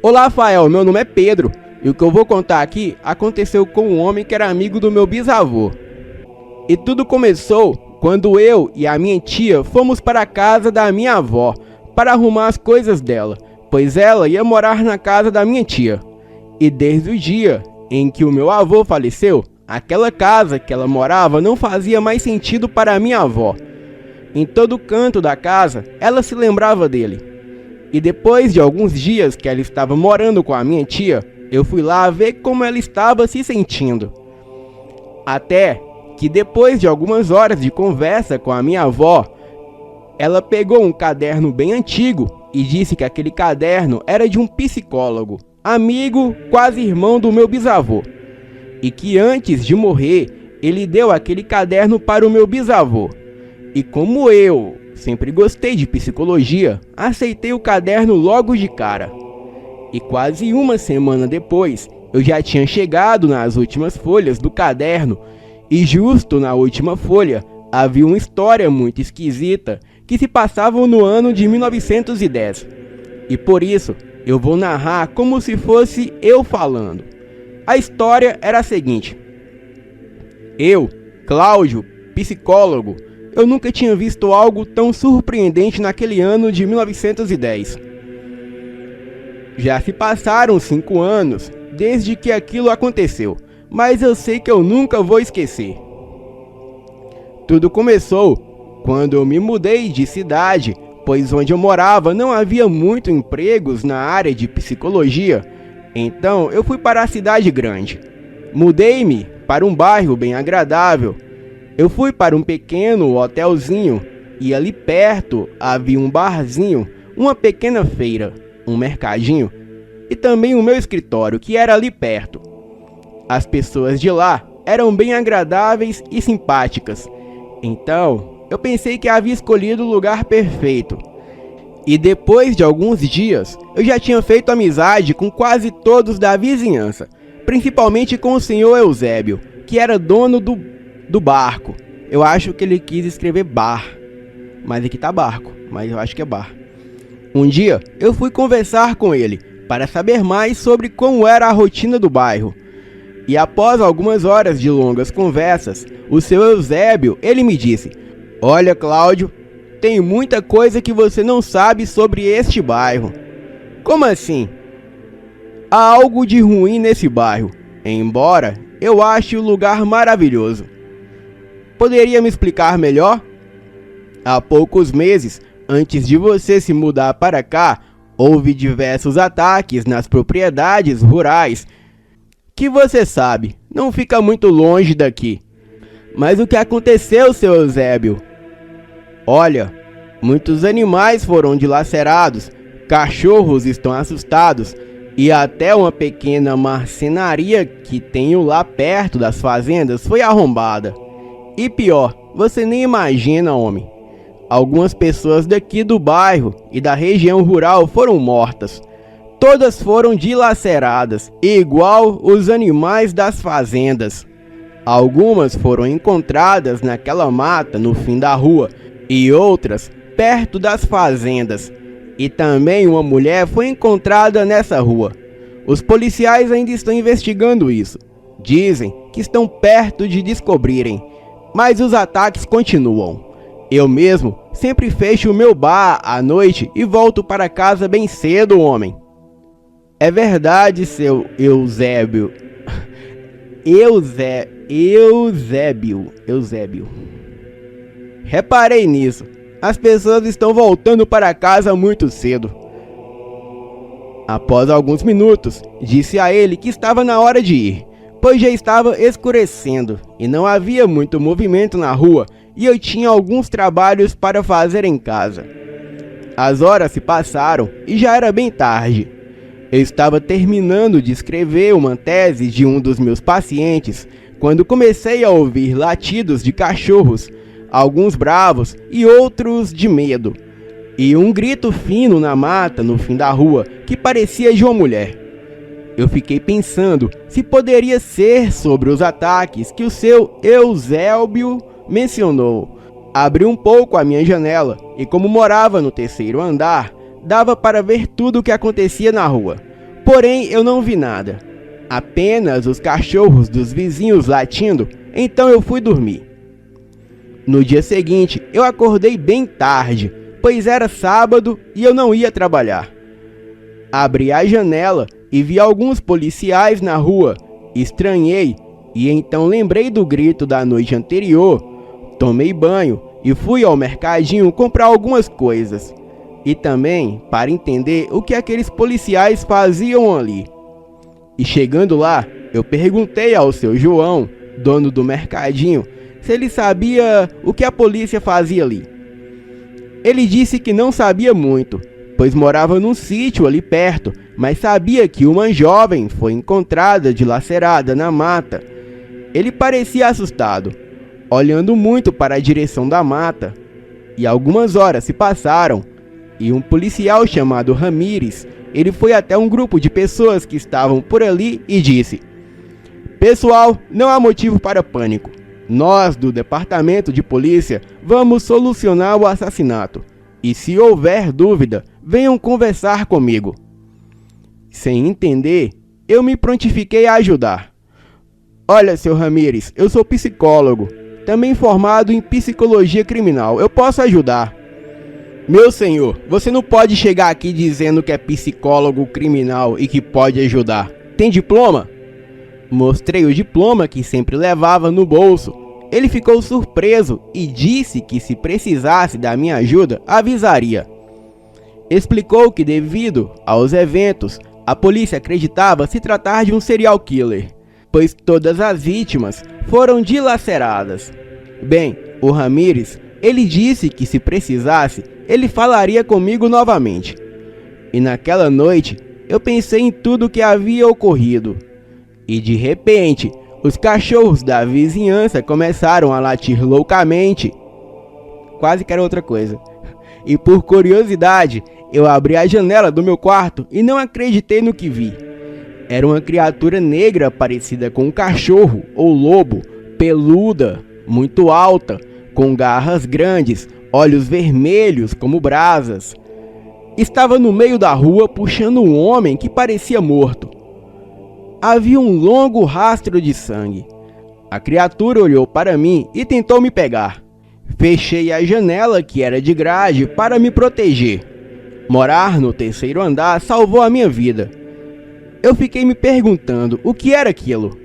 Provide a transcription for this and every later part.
Olá, Rafael, meu nome é Pedro e o que eu vou contar aqui aconteceu com um homem que era amigo do meu bisavô. E tudo começou quando eu e a minha tia fomos para a casa da minha avó para arrumar as coisas dela, pois ela ia morar na casa da minha tia. E desde o dia em que o meu avô faleceu, aquela casa que ela morava não fazia mais sentido para a minha avó. Em todo canto da casa, ela se lembrava dele. E depois de alguns dias que ela estava morando com a minha tia, eu fui lá ver como ela estava se sentindo. Até que depois de algumas horas de conversa com a minha avó, ela pegou um caderno bem antigo e disse que aquele caderno era de um psicólogo, amigo, quase irmão do meu bisavô. E que antes de morrer, ele deu aquele caderno para o meu bisavô. E como eu sempre gostei de psicologia, aceitei o caderno logo de cara. E quase uma semana depois, eu já tinha chegado nas últimas folhas do caderno, e justo na última folha, havia uma história muito esquisita que se passava no ano de 1910. E por isso, eu vou narrar como se fosse eu falando. A história era a seguinte: eu, Cláudio, psicólogo, eu nunca tinha visto algo tão surpreendente naquele ano de 1910. Já se passaram 5 anos desde que aquilo aconteceu, mas eu sei que eu nunca vou esquecer. Tudo começou quando eu me mudei de cidade, pois onde eu morava não havia muitos empregos na área de psicologia, então eu fui para a cidade grande. Mudei-me para um bairro bem agradável. Eu fui para um pequeno hotelzinho e ali perto havia um barzinho, uma pequena feira, um mercadinho e também o meu escritório, que era ali perto. As pessoas de lá eram bem agradáveis e simpáticas, então eu pensei que havia escolhido o lugar perfeito. E depois de alguns dias, eu já tinha feito amizade com quase todos da vizinhança, principalmente com o senhor Eusébio, que era dono do barco. Eu acho que ele quis escrever bar, mas aqui tá barco, mas eu acho que é bar. Um dia eu fui conversar com ele para saber mais sobre como era a rotina do bairro. E após algumas horas de longas conversas, o seu Eusébio, ele me disse: "Olha, Cláudio, tem muita coisa que você não sabe sobre este bairro." "Como assim?" "Há algo de ruim nesse bairro, embora eu ache o lugar maravilhoso." "Poderia me explicar melhor?" "Há poucos meses, antes de você se mudar para cá, houve diversos ataques nas propriedades rurais, que você sabe, não fica muito longe daqui." "Mas o que aconteceu, seu Eusébio?" "Olha, muitos animais foram dilacerados, cachorros estão assustados, e até uma pequena marcenaria que tenho lá perto das fazendas foi arrombada. E pior, você nem imagina, homem. Algumas pessoas daqui do bairro e da região rural foram mortas. Todas foram dilaceradas, igual os animais das fazendas. Algumas foram encontradas naquela mata no fim da rua e outras perto das fazendas. E também uma mulher foi encontrada nessa rua. Os policiais ainda estão investigando isso. Dizem que estão perto de descobrirem, mas os ataques continuam. Eu mesmo sempre fecho o meu bar à noite e volto para casa bem cedo, homem." "É verdade, seu Eusébio." Eusébio. "Reparei nisso. As pessoas estão voltando para casa muito cedo." Após alguns minutos, disse a ele que estava na hora de ir, pois já estava escurecendo e não havia muito movimento na rua e eu tinha alguns trabalhos para fazer em casa. As horas se passaram e já era bem tarde. Eu estava terminando de escrever uma tese de um dos meus pacientes quando comecei a ouvir latidos de cachorros, alguns bravos e outros de medo, e um grito fino na mata no fim da rua que parecia de uma mulher. Eu fiquei pensando se poderia ser sobre os ataques que o seu Eusébio mencionou. Abri um pouco a minha janela e, como morava no terceiro andar, dava para ver tudo o que acontecia na rua. Porém, eu não vi nada. Apenas os cachorros dos vizinhos latindo, então eu fui dormir. No dia seguinte, eu acordei bem tarde, pois era sábado e eu não ia trabalhar. Abri a janela e vi alguns policiais na rua. Estranhei e então lembrei do grito da noite anterior. Tomei banho e fui ao mercadinho comprar algumas coisas. E também para entender o que aqueles policiais faziam ali. E chegando lá, eu perguntei ao seu João, dono do mercadinho, se ele sabia o que a polícia fazia ali. Ele disse que não sabia muito, pois morava num sítio ali perto, mas sabia que uma jovem foi encontrada dilacerada na mata. Ele parecia assustado, olhando muito para a direção da mata. E algumas horas se passaram, e um policial chamado Ramírez, ele foi até um grupo de pessoas que estavam por ali e disse: "Pessoal, não há motivo para pânico. Nós, do departamento de polícia, vamos solucionar o assassinato. E se houver dúvida, venham conversar comigo." Sem entender, eu me prontifiquei a ajudar. "Olha, seu Ramírez, eu sou psicólogo, também formado em psicologia criminal. Eu posso ajudar." "Meu senhor, você não pode chegar aqui dizendo que é psicólogo criminal e que pode ajudar. Tem diploma?" Mostrei o diploma que sempre levava no bolso. Ele ficou surpreso e disse que se precisasse da minha ajuda, avisaria. Explicou que devido aos eventos, a polícia acreditava se tratar de um serial killer, pois todas as vítimas foram dilaceradas. Bem, o Ramírez, ele disse que se precisasse, ele falaria comigo novamente. E naquela noite, eu pensei em tudo o que havia ocorrido. E de repente, os cachorros da vizinhança começaram a latir loucamente. Quase que era outra coisa. E por curiosidade, eu abri a janela do meu quarto e não acreditei no que vi. Era uma criatura negra parecida com um cachorro ou lobo, peluda, muito alta, com garras grandes, olhos vermelhos como brasas. Estava no meio da rua puxando um homem que parecia morto. Havia um longo rastro de sangue. A criatura olhou para mim e tentou me pegar. Fechei a janela, que era de grade, para me proteger. Morar no terceiro andar salvou a minha vida. Eu fiquei me perguntando o que era aquilo.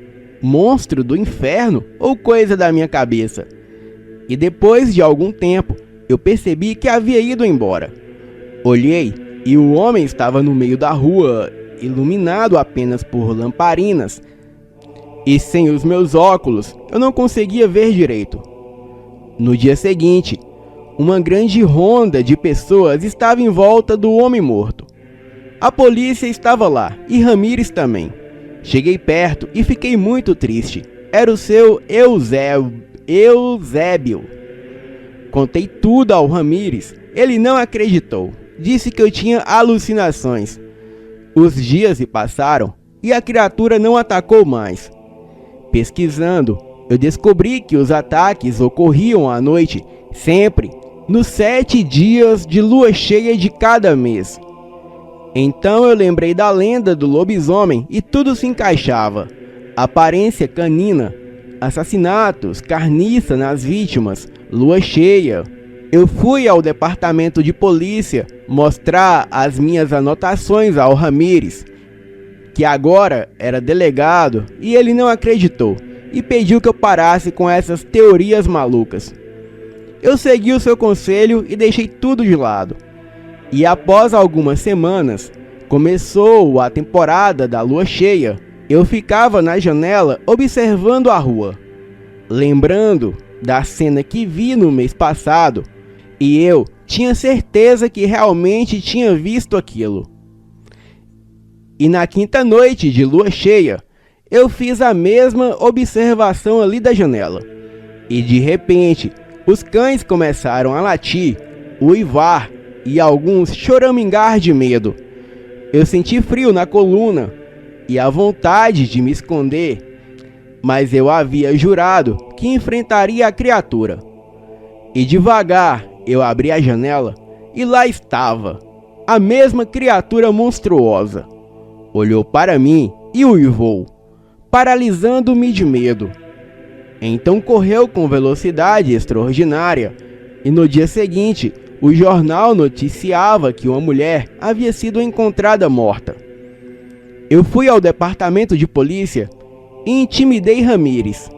Monstro do inferno ou coisa da minha cabeça? E depois de algum tempo, eu percebi que havia ido embora. Olhei e o homem estava no meio da rua, iluminado apenas por lamparinas, e sem os meus óculos eu não conseguia ver direito. No dia seguinte, uma grande ronda de pessoas estava em volta do homem morto. A polícia estava lá e Ramírez também. Cheguei perto e fiquei muito triste. Era o seu Eusébio. Contei tudo ao Ramírez. Ele não acreditou. Disse que eu tinha alucinações. Os dias se passaram e a criatura não atacou mais. Pesquisando, eu descobri que os ataques ocorriam à noite, sempre, nos 7 dias de lua cheia de cada mês. Então eu lembrei da lenda do lobisomem e tudo se encaixava. Aparência canina, assassinatos, carniça nas vítimas, lua cheia. Eu fui ao departamento de polícia mostrar as minhas anotações ao Ramírez, que agora era delegado, e ele não acreditou e pediu que eu parasse com essas teorias malucas. Eu segui o seu conselho e deixei tudo de lado. E após algumas semanas, começou a temporada da lua cheia. Eu ficava na janela observando a rua, lembrando da cena que vi no mês passado. E eu tinha certeza que realmente tinha visto aquilo. E na quinta noite de lua cheia, eu fiz a mesma observação ali da janela. E de repente, os cães começaram a latir, uivar e alguns choramingar de medo. Eu senti frio na coluna e a vontade de me esconder, mas eu havia jurado que enfrentaria a criatura. E devagar, eu abri a janela e lá estava, a mesma criatura monstruosa. olhou para mim e uivou, paralisando-me de medo. Então correu com velocidade extraordinária e no dia seguinte o jornal noticiava que uma mulher havia sido encontrada morta. Eu fui ao departamento de polícia e intimidei Ramírez,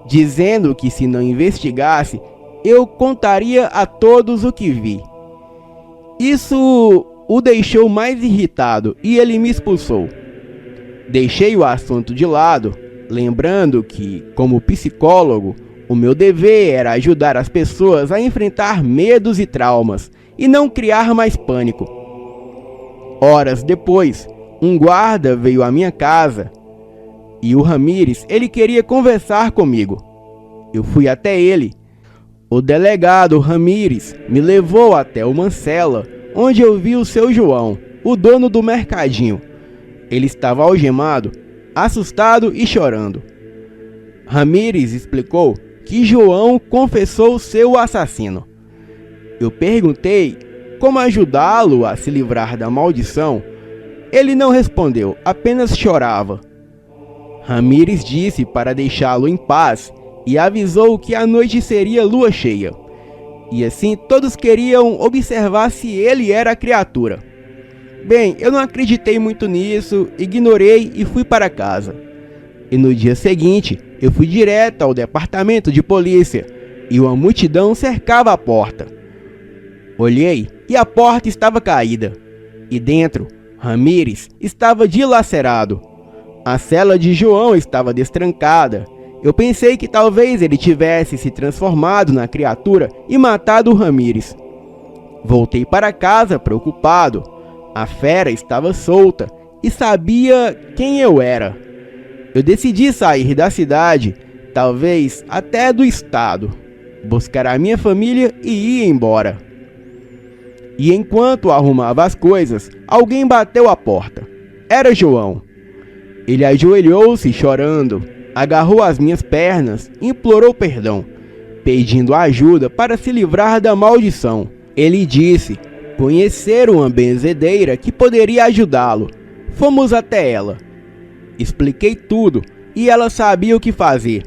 dizendo que se não investigasse, eu contaria a todos o que vi. Isso o deixou mais irritado e ele me expulsou. Deixei o assunto de lado, lembrando que, como psicólogo, o meu dever era ajudar as pessoas a enfrentar medos e traumas e não criar mais pânico. Horas depois, um guarda veio à minha casa e o Ramírez, ele queria conversar comigo. Eu fui até ele. O delegado Ramírez me levou até uma cela onde eu vi o seu João, o dono do mercadinho. Ele estava algemado, assustado e chorando. Ramírez explicou que João confessou ser o assassino. Eu perguntei como ajudá-lo a se livrar da maldição. Ele não respondeu, apenas chorava. Ramírez disse para deixá-lo em paz e avisou que a noite seria lua cheia. E assim todos queriam observar se ele era a criatura. Bem, eu não acreditei muito nisso, ignorei e fui para casa. E no dia seguinte, eu fui direto ao departamento de polícia e uma multidão cercava a porta. Olhei e a porta estava caída. E dentro, Ramírez estava dilacerado. A cela de João estava destrancada. Eu pensei que talvez ele tivesse se transformado na criatura e matado o Ramírez. Voltei para casa preocupado. A fera estava solta e sabia quem eu era. Eu decidi sair da cidade, talvez até do estado, buscar a minha família e ir embora. E enquanto arrumava as coisas, alguém bateu a porta. Era João. Ele ajoelhou-se chorando, agarrou as minhas pernas e implorou perdão, pedindo ajuda para se livrar da maldição. Ele disse conhecer uma benzedeira que poderia ajudá-lo. Fomos até ela. Expliquei tudo e ela sabia o que fazer.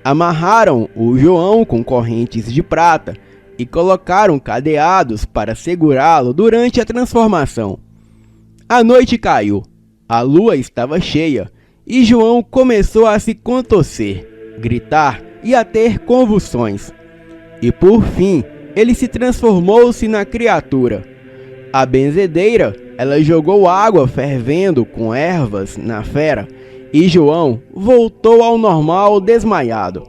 Amarraram o João com correntes de prata e colocaram cadeados para segurá-lo durante a transformação. A noite caiu. A lua estava cheia e João começou a se contorcer, gritar e a ter convulsões. E por fim, ele se transformou-se na criatura. A benzedeira, ela jogou água fervendo com ervas na fera e João voltou ao normal desmaiado.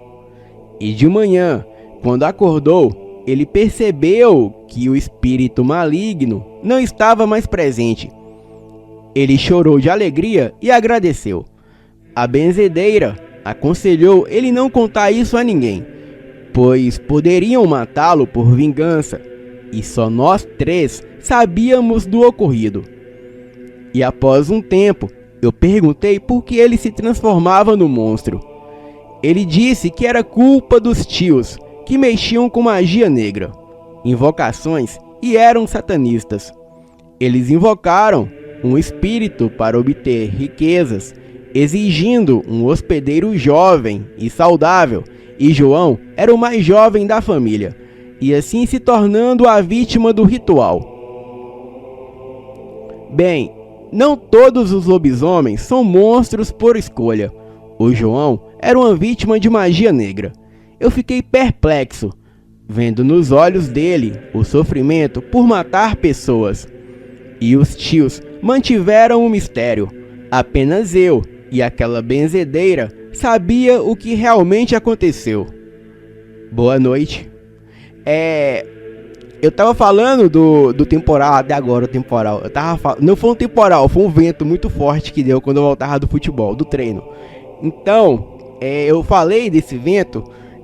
E de manhã, quando acordou, ele percebeu que o espírito maligno não estava mais presente. Ele chorou de alegria e agradeceu. A benzedeira aconselhou ele não contar isso a ninguém, pois poderiam matá-lo por vingança, e só nós três sabíamos do ocorrido. E após um tempo, eu perguntei por que ele se transformava no monstro. Ele disse que era culpa dos tios, que mexiam com magia negra, invocações e eram satanistas. Eles invocaram um espírito para obter riquezas, exigindo um hospedeiro jovem e saudável, e João era o mais jovem da família, e assim se tornando a vítima do ritual. Bem, não todos os lobisomens são monstros por escolha. O João era uma vítima de magia negra. Eu fiquei perplexo, vendo nos olhos dele o sofrimento por matar pessoas. E os tios mantiveram o mistério. Apenas eu e aquela benzedeira sabia o que realmente aconteceu. Boa noite. Eu tava falando do temporal, até agora o temporal. Não foi um temporal, foi um vento muito forte que deu quando eu voltava do futebol, do treino. Então, eu falei desse vento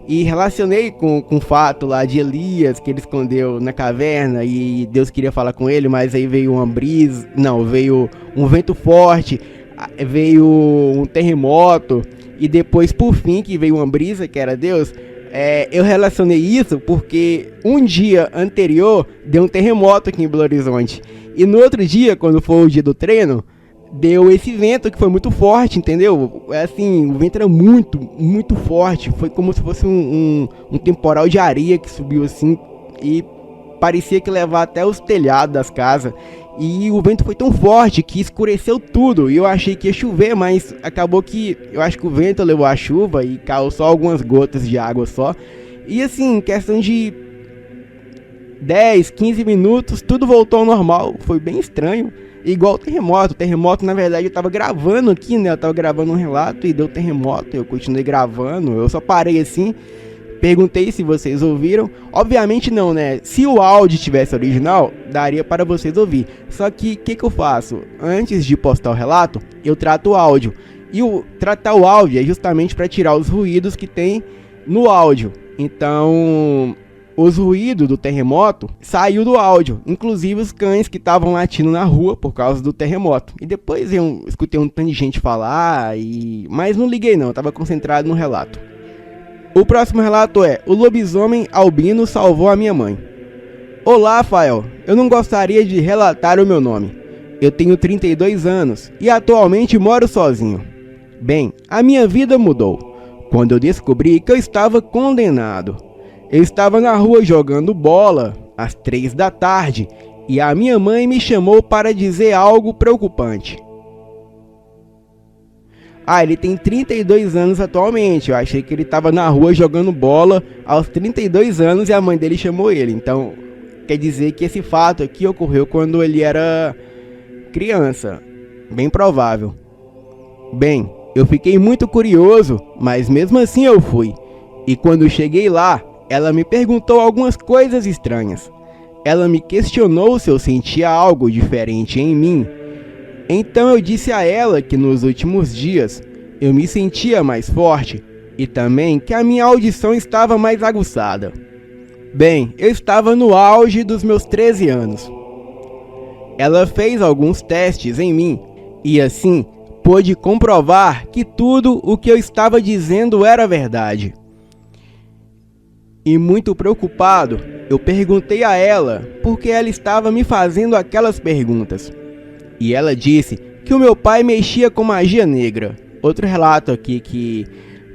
e relacionei com o fato lá de Elias, que ele escondeu na caverna e Deus queria falar com ele, mas aí veio uma brisa, veio um vento forte, veio um terremoto e depois por fim que veio uma brisa, que era Deus. Eu relacionei isso porque um dia anterior deu um terremoto aqui em Belo Horizonte. E no outro dia, quando foi o dia do treino, deu esse vento que foi muito forte, entendeu? Assim, o vento era muito, muito forte. Foi como se fosse um temporal de areia que subiu assim e parecia que levava até os telhados das casas. E o vento foi tão forte que escureceu tudo. E eu achei que ia chover, mas acabou que eu acho que o vento levou a chuva e caiu só algumas gotas de água só. E assim, em questão de 10, 15 minutos, tudo voltou ao normal. Foi bem estranho. Igual o terremoto. O terremoto, na verdade, eu tava gravando aqui, né? Eu tava gravando um relato e deu terremoto. Eu continuei gravando. Eu só parei assim. Perguntei se vocês ouviram. Obviamente não, né? Se o áudio tivesse original, daria para vocês ouvir. Só que o que eu faço? Antes de postar o relato, eu trato o áudio. E tratar o áudio é justamente para tirar os ruídos que tem no áudio. Então, os ruídos do terremoto saiu do áudio. Inclusive os cães que estavam latindo na rua por causa do terremoto. E depois eu escutei um tanto de gente falar, mas não liguei não, eu estava concentrado no relato. O próximo relato é: o lobisomem albino salvou a minha mãe. Olá, Fael. Eu não gostaria de relatar o meu nome. Eu tenho 32 anos e atualmente moro sozinho. Bem, a minha vida mudou quando eu descobri que eu estava condenado. Eu estava na rua jogando bola às 3 da tarde e a minha mãe me chamou para dizer algo preocupante. Ele tem 32 anos atualmente. Eu achei que ele estava na rua jogando bola aos 32 anos e a mãe dele chamou ele. Então, quer dizer que esse fato aqui ocorreu quando ele era criança. Bem provável. Bem, eu fiquei muito curioso, mas mesmo assim eu fui. E quando cheguei lá, ela me perguntou algumas coisas estranhas. Ela me questionou se eu sentia algo diferente em mim. Então eu disse a ela que nos últimos dias eu me sentia mais forte e também que a minha audição estava mais aguçada. Bem, eu estava no auge dos meus 13 anos. Ela fez alguns testes em mim e assim pôde comprovar que tudo o que eu estava dizendo era verdade. E muito preocupado, eu perguntei a ela por que ela estava me fazendo aquelas perguntas. E ela disse que o meu pai mexia com magia negra. Outro relato aqui que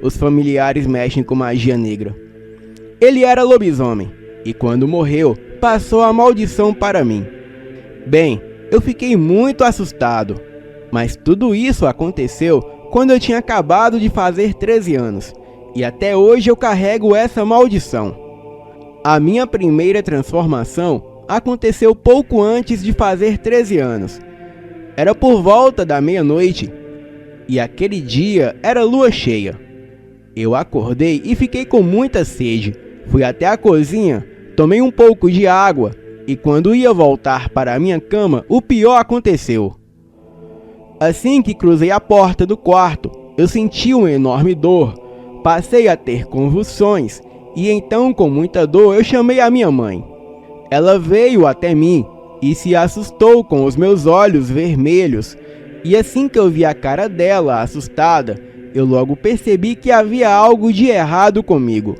os familiares mexem com magia negra. Ele era lobisomem e quando morreu, passou a maldição para mim. Bem, eu fiquei muito assustado, mas tudo isso aconteceu quando eu tinha acabado de fazer 13 anos. E até hoje eu carrego essa maldição. A minha primeira transformação aconteceu pouco antes de fazer 13 anos. Era por volta da meia-noite e aquele dia era lua cheia. Eu acordei e fiquei com muita sede. Fui até a cozinha, tomei um pouco de água e quando ia voltar para a minha cama, o pior aconteceu. Assim que cruzei a porta do quarto, eu senti uma enorme dor. Passei a ter convulsões e então, com muita dor, eu chamei a minha mãe. Ela veio até mim e se assustou com os meus olhos vermelhos. E assim que eu vi a cara dela assustada, eu logo percebi que havia algo de errado comigo.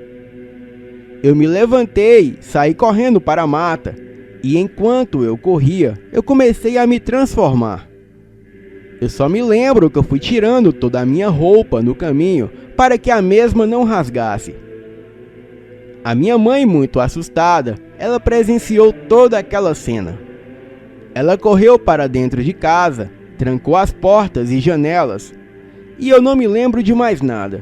Eu me levantei, saí correndo para a mata e enquanto eu corria, eu comecei a me transformar. Eu só me lembro que eu fui tirando toda a minha roupa no caminho para que a mesma não rasgasse. A minha mãe, muito assustada, ela presenciou toda aquela cena. Ela correu para dentro de casa, trancou as portas e janelas, e eu não me lembro de mais nada.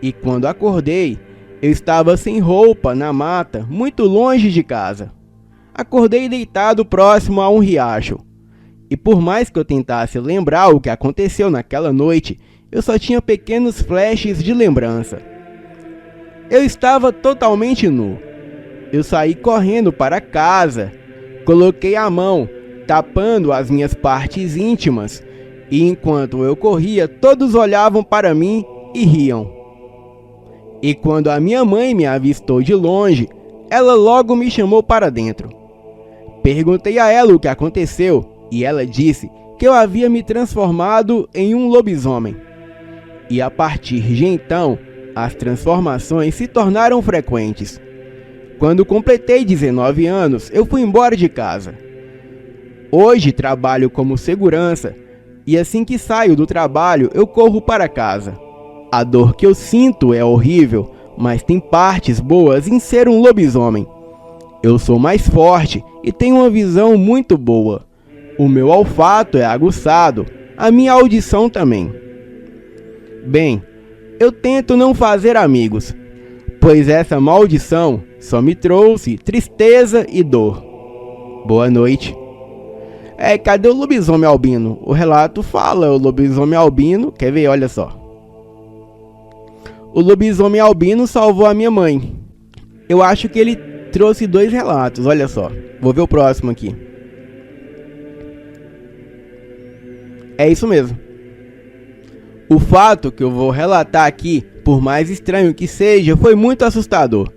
E quando acordei, eu estava sem roupa na mata, muito longe de casa. Acordei deitado próximo a um riacho. E por mais que eu tentasse lembrar o que aconteceu naquela noite, eu só tinha pequenos flashes de lembrança. Eu estava totalmente nu. Eu saí correndo para casa, coloquei a mão, tapando as minhas partes íntimas, e enquanto eu corria, todos olhavam para mim e riam. E quando a minha mãe me avistou de longe, ela logo me chamou para dentro. Perguntei a ela o que aconteceu, e ela disse que eu havia me transformado em um lobisomem. E a partir de então, as transformações se tornaram frequentes. Quando completei 19 anos, eu fui embora de casa. Hoje trabalho como segurança e assim que saio do trabalho eu corro para casa. A dor que eu sinto é horrível, mas tem partes boas em ser um lobisomem. Eu sou mais forte e tenho uma visão muito boa. O meu olfato é aguçado, a minha audição também. Bem, eu tento não fazer amigos, pois essa maldição só me trouxe tristeza e dor. Boa noite. Cadê o lobisomem albino? O relato fala, o lobisomem albino... Quer ver? Olha só. O lobisomem albino salvou a minha mãe. Eu acho que ele trouxe 2 relatos, olha só. Vou ver o próximo aqui. É isso mesmo. O fato que eu vou relatar aqui, por mais estranho que seja, foi muito assustador.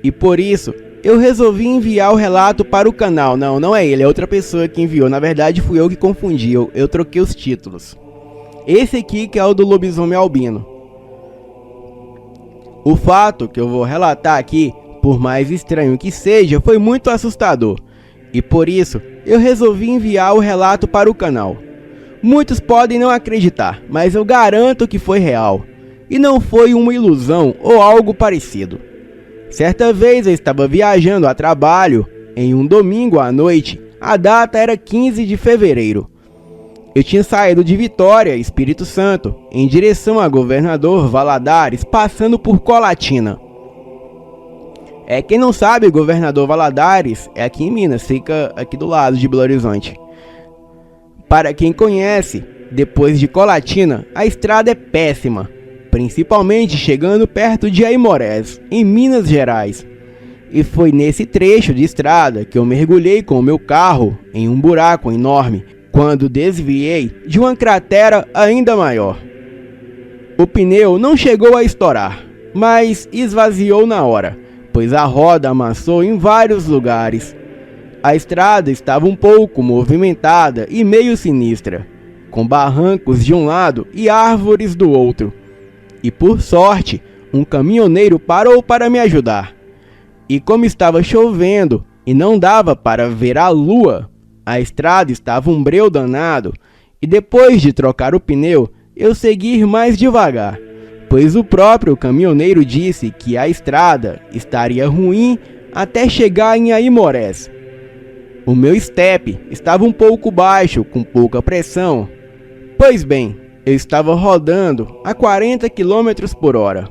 E por isso, eu resolvi enviar o relato para o canal. Não é ele, é outra pessoa que enviou. Na verdade, fui eu que confundi, eu troquei os títulos. Esse aqui que é o do lobisomem albino. O fato que eu vou relatar aqui, por mais estranho que seja, foi muito assustador. E por isso, eu resolvi enviar o relato para o canal. Muitos podem não acreditar, mas eu garanto que foi real. E não foi uma ilusão ou algo parecido. Certa vez eu estava viajando a trabalho, em um domingo à noite, a data era 15 de fevereiro. Eu tinha saído de Vitória, Espírito Santo, em direção a Governador Valadares, passando por Colatina. Quem não sabe, Governador Valadares é aqui em Minas, fica aqui do lado de Belo Horizonte. Para quem conhece, depois de Colatina, a estrada é péssima, principalmente chegando perto de Aimorés, em Minas Gerais. E foi nesse trecho de estrada que eu mergulhei com o meu carro em um buraco enorme, quando desviei de uma cratera ainda maior. O pneu não chegou a estourar, mas esvaziou na hora, pois a roda amassou em vários lugares. A estrada estava um pouco movimentada e meio sinistra, com barrancos de um lado e árvores do outro. E por sorte, um caminhoneiro parou para me ajudar. E como estava chovendo e não dava para ver a lua, a estrada estava um breu danado, e depois de trocar o pneu, eu segui mais devagar, pois o próprio caminhoneiro disse que a estrada estaria ruim até chegar em Aimorés. O meu step estava um pouco baixo, com pouca pressão. Pois bem, eu estava rodando a 40 km por hora.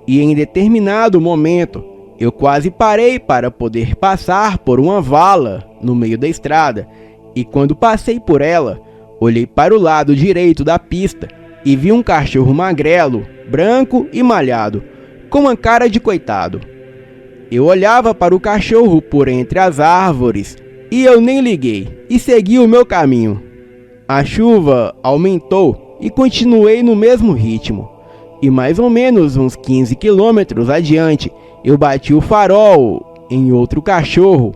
E em determinado momento, eu quase parei para poder passar por uma vala no meio da estrada. E quando passei por ela, olhei para o lado direito da pista e vi um cachorro magrelo, branco e malhado, com uma cara de coitado. Eu olhava para o cachorro por entre as árvores e eu nem liguei e segui o meu caminho. A chuva aumentou e continuei no mesmo ritmo. E mais ou menos uns 15 quilômetros adiante, eu bati o farol em outro cachorro,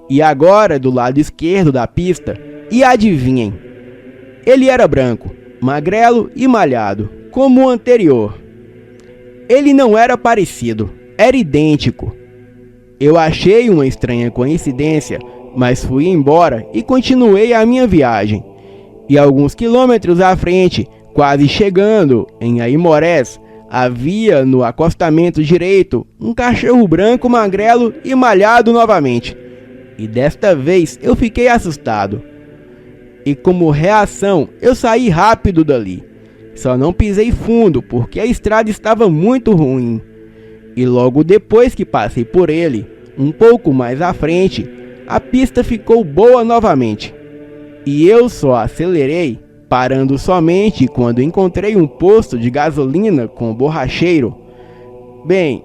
e agora do lado esquerdo da pista, e adivinhem? Ele era branco, magrelo e malhado, como o anterior. Ele não era parecido, era idêntico. Eu achei uma estranha coincidência, mas fui embora e continuei a minha viagem. E alguns quilômetros à frente, quase chegando em Aimorés, havia no acostamento direito um cachorro branco, magrelo e malhado novamente. E desta vez eu fiquei assustado. E como reação, eu saí rápido dali. Só não pisei fundo porque a estrada estava muito ruim. E logo depois que passei por ele, um pouco mais à frente, a pista ficou boa novamente. E eu só acelerei, parando somente quando encontrei um posto de gasolina com borracheiro. Bem,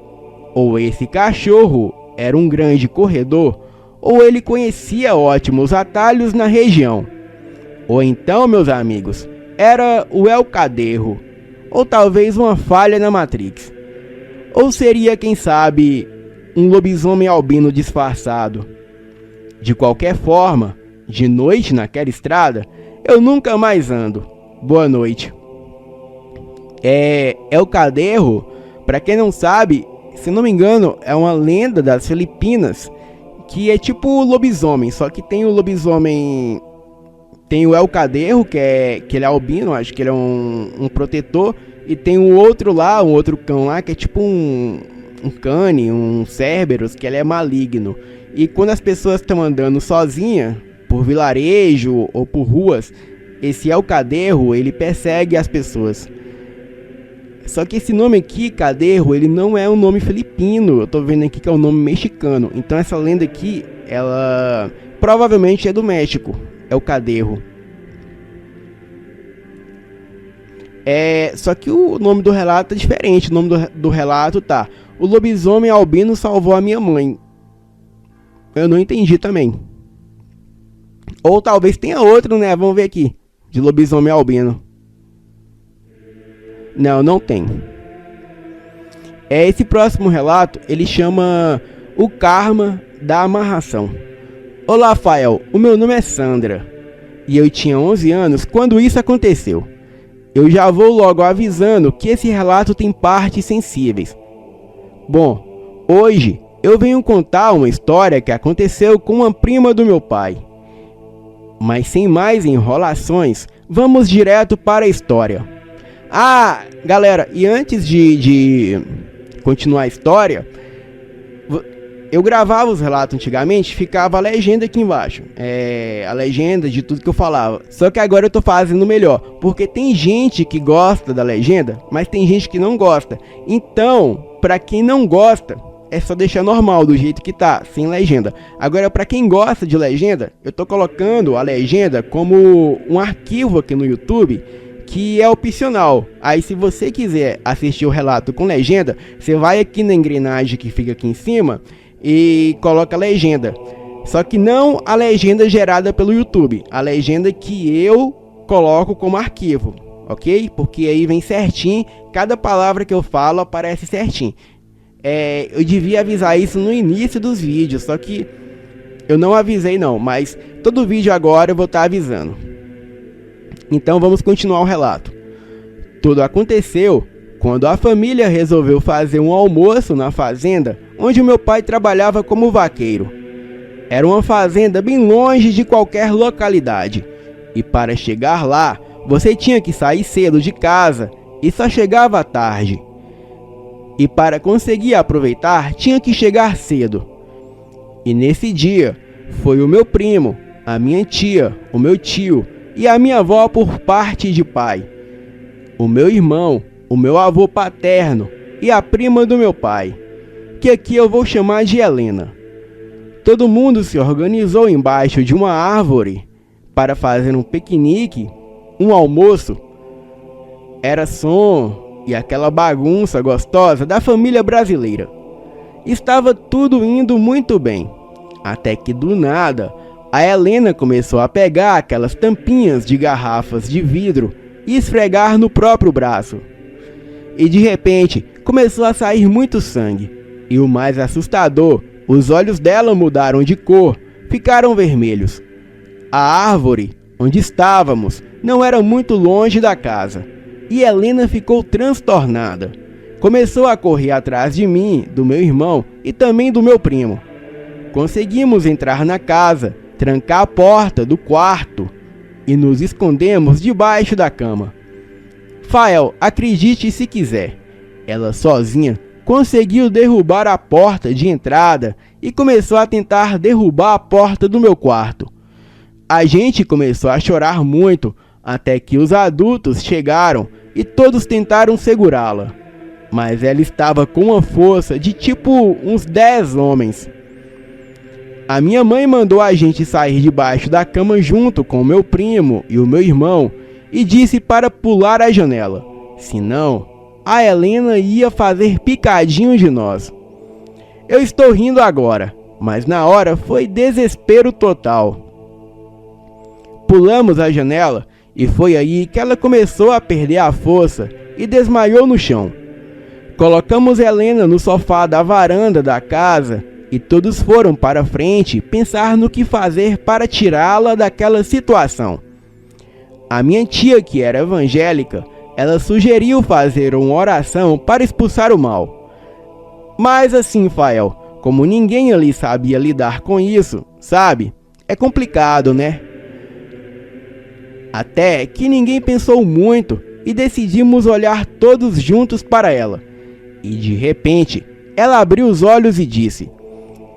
ou esse cachorro era um grande corredor, ou ele conhecia ótimos atalhos na região. Ou então, meus amigos, era o El Caderro, ou talvez uma falha na Matrix. Ou seria, quem sabe, um lobisomem albino disfarçado. De qualquer forma, de noite naquela estrada, eu nunca mais ando. Boa noite. El Caderro, para quem não sabe, se não me engano, é uma lenda das Filipinas, que é tipo lobisomem, só que tem o lobisomem Tem o El Caderro, que ele é albino, acho que ele é um protetor. E tem um outro lá, um outro cão lá, que é tipo um cane, um Cerberus, que ele é maligno. E quando as pessoas estão andando sozinha, por vilarejo ou por ruas, esse El Caderro, ele persegue as pessoas. Só que esse nome aqui, Caderro, ele não é um nome filipino. Eu tô vendo aqui que é um nome mexicano. Então essa lenda aqui, ela provavelmente é do México. É o Caderro. Só que o nome do relato é diferente. O nome do relato tá: o lobisomem albino salvou a minha mãe. Eu não entendi também. Ou talvez tenha outro, né? Vamos ver aqui. De lobisomem albino. Não, não tem. Esse próximo relato, ele chama O Karma da Amarração. Olá, Fael. O meu nome é Sandra. E eu tinha 11 anos quando isso aconteceu. Eu já vou logo avisando que esse relato tem partes sensíveis. Bom, hoje eu venho contar uma história que aconteceu com uma prima do meu pai. Mas sem mais enrolações, vamos direto para a história. Ah, galera, e antes de continuar a história, eu gravava os relatos antigamente, ficava a legenda aqui embaixo. A legenda de tudo que eu falava. Só que agora eu tô fazendo melhor, porque tem gente que gosta da legenda, mas tem gente que não gosta. Então, pra quem não gosta, é só deixar normal, do jeito que tá, sem legenda. Agora, pra quem gosta de legenda, eu tô colocando a legenda como um arquivo aqui no YouTube, que é opcional. Aí se você quiser assistir o relato com legenda, você vai aqui na engrenagem que fica aqui em cima e coloca a legenda. Só que não a legenda gerada pelo YouTube, a legenda que eu coloco como arquivo, ok? Porque aí vem certinho, cada palavra que eu falo aparece certinho. Eu devia avisar isso no início dos vídeos, só que eu não avisei não, mas todo vídeo agora eu vou estar avisando. Então vamos continuar o relato. Tudo aconteceu quando a família resolveu fazer um almoço na fazenda onde meu pai trabalhava como vaqueiro. Era uma fazenda bem longe de qualquer localidade, e para chegar lá, você tinha que sair cedo de casa e só chegava à tarde. E para conseguir aproveitar, tinha que chegar cedo. E nesse dia, foi o meu primo, a minha tia, o meu tio e a minha avó por parte de pai, o meu irmão, o meu avô paterno e a prima do meu pai, que aqui eu vou chamar de Helena. Todo mundo se organizou embaixo de uma árvore para fazer um piquenique, um almoço. Era som e aquela bagunça gostosa da família brasileira. Estava tudo indo muito bem, até que do nada a Helena começou a pegar aquelas tampinhas de garrafas de vidro e esfregar no próprio braço. E de repente começou a sair muito sangue. E o mais assustador, os olhos dela mudaram de cor, ficaram vermelhos. A árvore onde estávamos não era muito longe da casa. E Helena ficou transtornada. Começou a correr atrás de mim, do meu irmão e também do meu primo. Conseguimos entrar na casa, trancar a porta do quarto e nos escondemos debaixo da cama. Fael, acredite se quiser, ela sozinha conseguiu derrubar a porta de entrada e começou a tentar derrubar a porta do meu quarto. A gente começou a chorar muito até que os adultos chegaram e todos tentaram segurá-la, mas ela estava com uma força de tipo uns 10 homens. A minha mãe mandou a gente sair debaixo da cama junto com o meu primo e o meu irmão e disse para pular a janela, senão a Helena ia fazer picadinho de nós. Eu estou rindo agora, mas na hora foi desespero total. Pulamos a janela e foi aí que ela começou a perder a força e desmaiou no chão. Colocamos Helena no sofá da varanda da casa e todos foram para frente pensar no que fazer para tirá-la daquela situação. A minha tia, que era evangélica, ela sugeriu fazer uma oração para expulsar o mal. Mas assim, Fael, como ninguém ali sabia lidar com isso, sabe? É complicado, né? Até que ninguém pensou muito e decidimos olhar todos juntos para ela. E de repente, ela abriu os olhos e disse: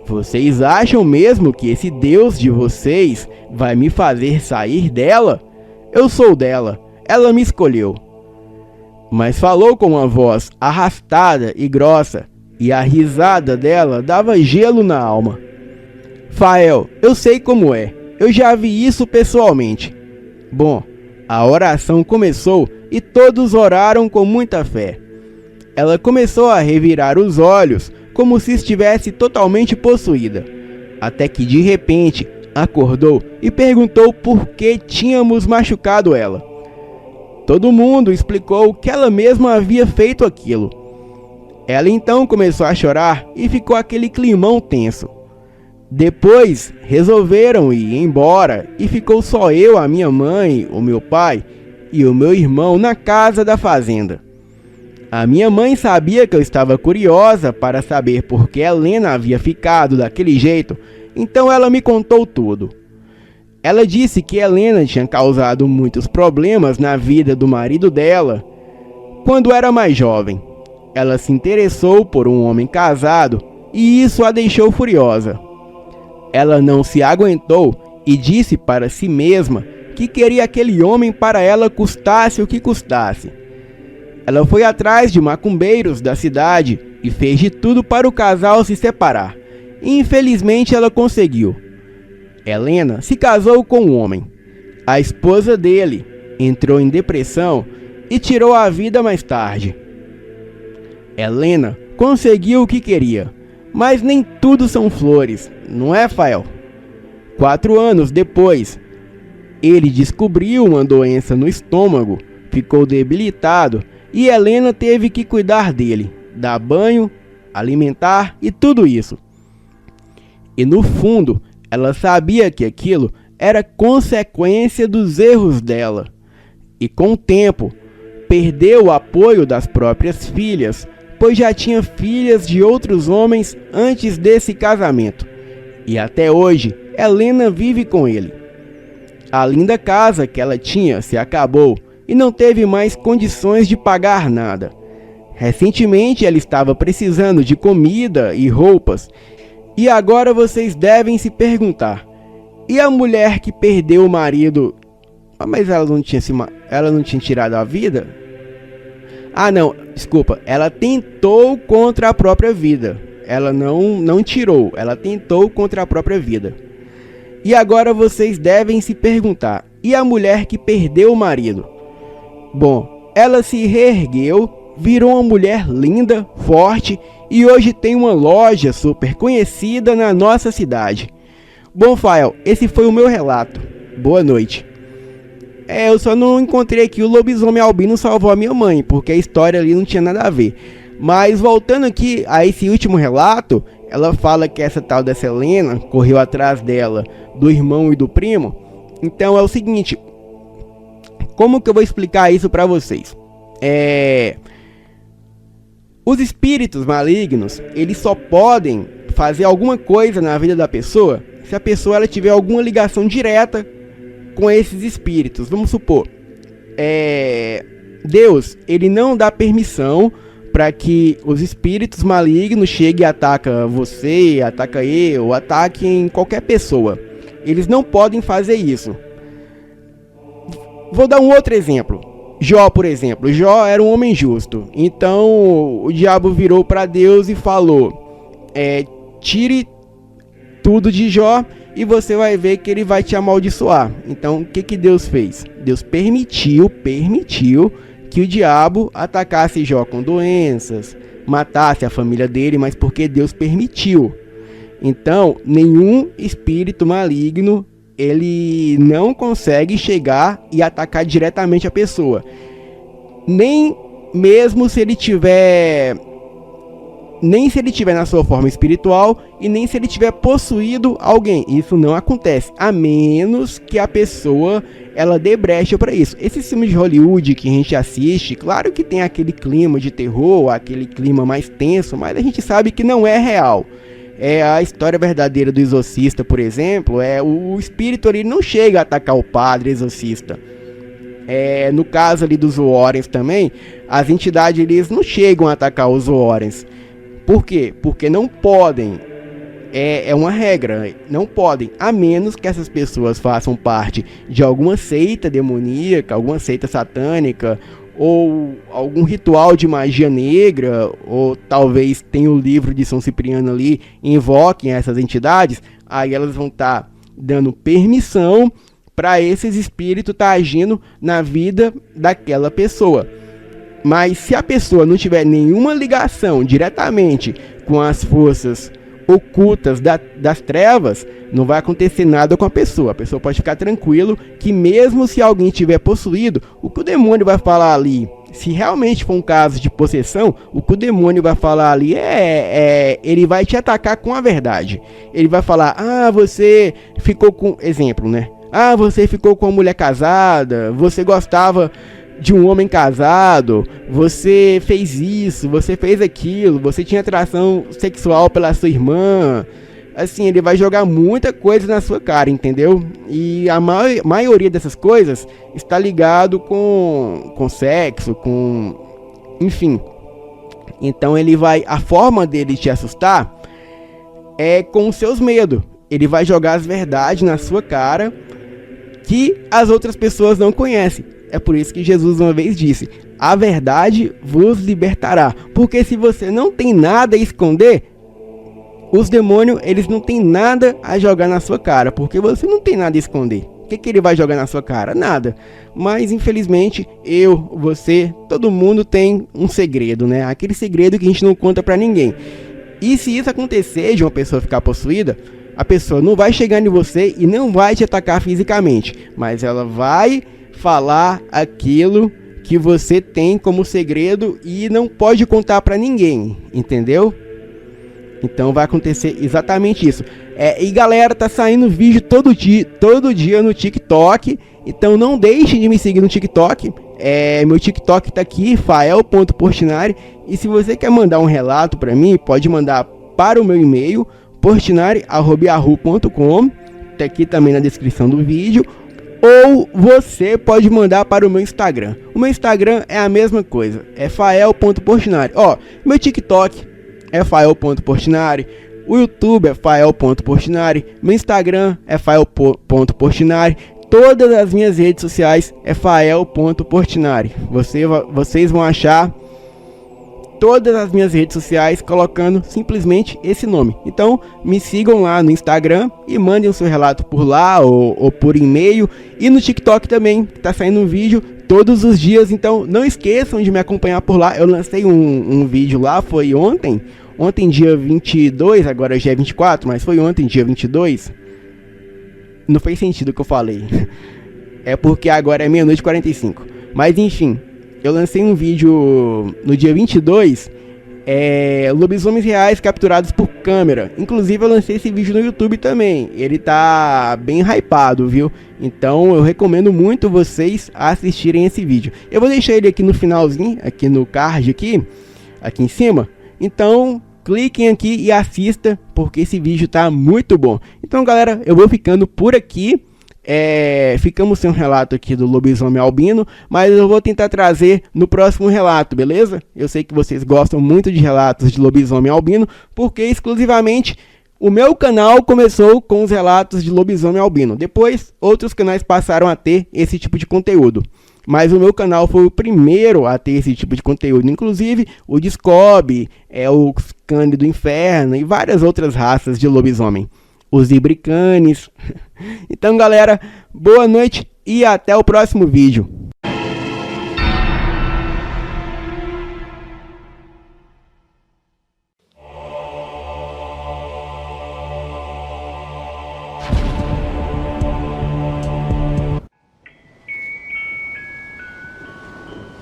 "Vocês acham mesmo que esse Deus de vocês vai me fazer sair dela? Eu sou dela, ela me escolheu." Mas falou com uma voz arrastada e grossa, e a risada dela dava gelo na alma. "Fael, eu sei como é, eu já vi isso pessoalmente." Bom, a oração começou e todos oraram com muita fé. Ela começou a revirar os olhos como se estivesse totalmente possuída, até que de repente acordou e perguntou por que tínhamos machucado ela. Todo mundo explicou que ela mesma havia feito aquilo. Ela então começou a chorar e ficou aquele climão tenso. Depois resolveram ir embora e ficou só eu, a minha mãe, o meu pai e o meu irmão na casa da fazenda. A minha mãe sabia que eu estava curiosa para saber por que Helena havia ficado daquele jeito, então ela me contou tudo. Ela disse que Helena tinha causado muitos problemas na vida do marido dela quando era mais jovem. Ela se interessou por um homem casado e isso a deixou furiosa. Ela não se aguentou e disse para si mesma que queria aquele homem para ela custasse o que custasse. Ela foi atrás de macumbeiros da cidade e fez de tudo para o casal se separar. E infelizmente ela conseguiu. Helena se casou com um homem. A esposa dele entrou em depressão e tirou a vida mais tarde. Helena conseguiu o que queria, mas nem tudo são flores, não é, Fael? 4 anos depois, ele descobriu uma doença no estômago, ficou debilitado e Helena teve que cuidar dele, dar banho, alimentar e tudo isso. E no fundo, ela sabia que aquilo era consequência dos erros dela. E com o tempo, perdeu o apoio das próprias filhas, pois já tinha filhas de outros homens antes desse casamento. E até hoje, Helena vive com ele. A linda casa que ela tinha se acabou e não teve mais condições de pagar nada. Recentemente ela estava precisando de comida e roupas. E agora vocês devem se perguntar: e a mulher que perdeu o marido? Mas ela não tinha tirado a vida? Ah não, desculpa, ela tentou contra a própria vida. Ela não tirou, ela tentou contra a própria vida. E agora vocês devem se perguntar: e a mulher que perdeu o marido? Bom, ela se reergueu, virou uma mulher linda, forte e hoje tem uma loja super conhecida na nossa cidade. Bom, Fael, esse foi o meu relato. Boa noite. Eu só não encontrei que o lobisomem albino salvou a minha mãe, porque a história ali não tinha nada a ver. Mas voltando aqui a esse último relato, ela fala que essa tal dessa Helena correu atrás dela, do irmão e do primo. Então é o seguinte, como que eu vou explicar isso para vocês? Os espíritos malignos, eles só podem fazer alguma coisa na vida da pessoa se a pessoa ela tiver alguma ligação direta com esses espíritos. Vamos supor, Deus, ele não dá permissão para que os espíritos malignos cheguem e atacam você, atacam eu, ataquem qualquer pessoa. Eles não podem fazer isso. Vou dar um outro exemplo. Jó, por exemplo. Jó era um homem justo. Então o diabo virou para Deus e falou: tire tudo de Jó e você vai ver que ele vai te amaldiçoar. Então o que Deus fez? Deus permitiu que o diabo atacasse Jó com doenças, matasse a família dele, mas porque Deus permitiu. Então nenhum espírito maligno ele não consegue chegar e atacar diretamente a pessoa. Nem mesmo se ele tiver na sua forma espiritual e nem se ele tiver possuído alguém. Isso não acontece, a menos que a pessoa ela dê brecha para isso. Esses filmes de Hollywood que a gente assiste, claro que tem aquele clima de terror, aquele clima mais tenso, mas a gente sabe que não é real. A história verdadeira do exorcista, por exemplo, o espírito ali não chega a atacar o padre exorcista. No caso ali dos Warrens também, as entidades eles não chegam a atacar os Warrens. Por quê? Porque não podem. É uma regra, não podem, a menos que essas pessoas façam parte de alguma seita demoníaca, alguma seita satânica, ou algum ritual de magia negra, ou talvez tenha o livro de São Cipriano ali, invoquem essas entidades, aí elas vão estar dando permissão para esses espíritos estar agindo na vida daquela pessoa. Mas se a pessoa não tiver nenhuma ligação diretamente com as forças ocultas das trevas, não vai acontecer nada com a pessoa pode ficar tranquilo que mesmo se alguém tiver possuído, o que o demônio vai falar ali, se realmente for um caso de possessão, o que o demônio vai falar ali ele vai te atacar com a verdade. Ele vai falar, você ficou com, exemplo, né? Você ficou com uma mulher casada, você gostava de um homem casado, você fez isso, você fez aquilo, você tinha atração sexual pela sua irmã. Assim, ele vai jogar muita coisa na sua cara, entendeu? E a maioria dessas coisas está ligado com sexo, enfim. Então a forma dele te assustar é com os seus medos. Ele vai jogar as verdades na sua cara que as outras pessoas não conhecem. É por isso que Jesus uma vez disse, a verdade vos libertará. Porque se você não tem nada a esconder, os demônios, eles não têm nada a jogar na sua cara. Porque você não tem nada a esconder. O que ele vai jogar na sua cara? Nada. Mas infelizmente, você, todo mundo tem um segredo, né? Aquele segredo que a gente não conta pra ninguém. E se isso acontecer de uma pessoa ficar possuída, a pessoa não vai chegar em você e não vai te atacar fisicamente. Mas ela vai falar aquilo que você tem como segredo e não pode contar pra ninguém, entendeu? Então vai acontecer exatamente isso. E galera, tá saindo vídeo todo dia no TikTok, então não deixem de me seguir no TikTok. Meu TikTok tá aqui, fael.portinari, e se você quer mandar um relato pra mim, pode mandar para o meu e-mail, portinari@yahoo.com, tá aqui também na descrição do vídeo. Ou você pode mandar para o meu Instagram. O meu Instagram é a mesma coisa, é fael.portinari. Meu TikTok é fael.portinari, o YouTube é fael.portinari, meu Instagram é fael.portinari, todas as minhas redes sociais é fael.portinari. Vocês vão achar todas as minhas redes sociais colocando simplesmente esse nome. Então me sigam lá no Instagram e mandem o seu relato por lá ou por e-mail, e no TikTok também, que tá saindo um vídeo todos os dias, então não esqueçam de me acompanhar por lá. Eu lancei um vídeo lá, foi ontem dia 22, agora já é 24, mas foi ontem dia 22. Não fez sentido o que eu falei. É porque agora é meia-noite e 45. Mas enfim, eu lancei um vídeo no dia 22, lobisomens reais capturados por câmera. Inclusive eu lancei esse vídeo no YouTube também. Ele tá bem hypado, viu? Então eu recomendo muito vocês assistirem esse vídeo. Eu vou deixar ele aqui no finalzinho, aqui no card aqui em cima. Então cliquem aqui e assista, porque esse vídeo tá muito bom. Então galera, eu vou ficando por aqui. Ficamos sem um relato aqui do lobisomem albino, mas eu vou tentar trazer no próximo relato, beleza? Eu sei que vocês gostam muito de relatos de lobisomem albino, porque exclusivamente o meu canal começou com os relatos de lobisomem albino. Depois, outros canais passaram a ter esse tipo de conteúdo. Mas o meu canal foi o primeiro a ter esse tipo de conteúdo. Inclusive, o Discob, o Cândido Inferno e várias outras raças de lobisomem. Os Ibricanes. Então galera, boa noite e até o próximo vídeo.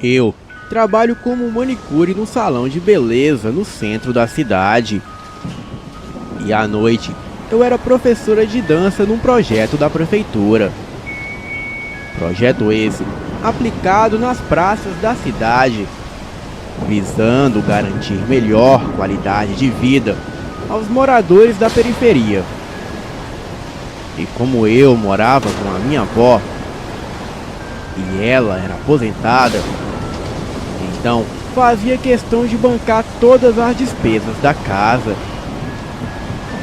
Eu trabalho como manicure num salão de beleza no centro da cidade. E à noite eu era professora de dança num projeto da prefeitura. Projeto esse aplicado nas praças da cidade, visando garantir melhor qualidade de vida aos moradores da periferia. E como eu morava com a minha avó, e ela era aposentada. Então, fazia questão de bancar todas as despesas da casa.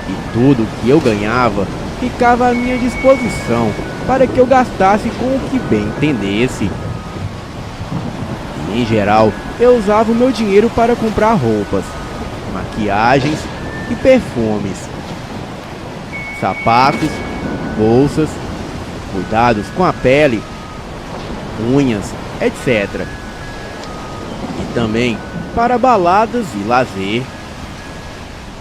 E tudo que eu ganhava ficava à minha disposição para que eu gastasse com o que bem entendesse. E, em geral, eu usava o meu dinheiro para comprar roupas, maquiagens e perfumes, sapatos, bolsas, cuidados com a pele, unhas, etc. E também para baladas e lazer.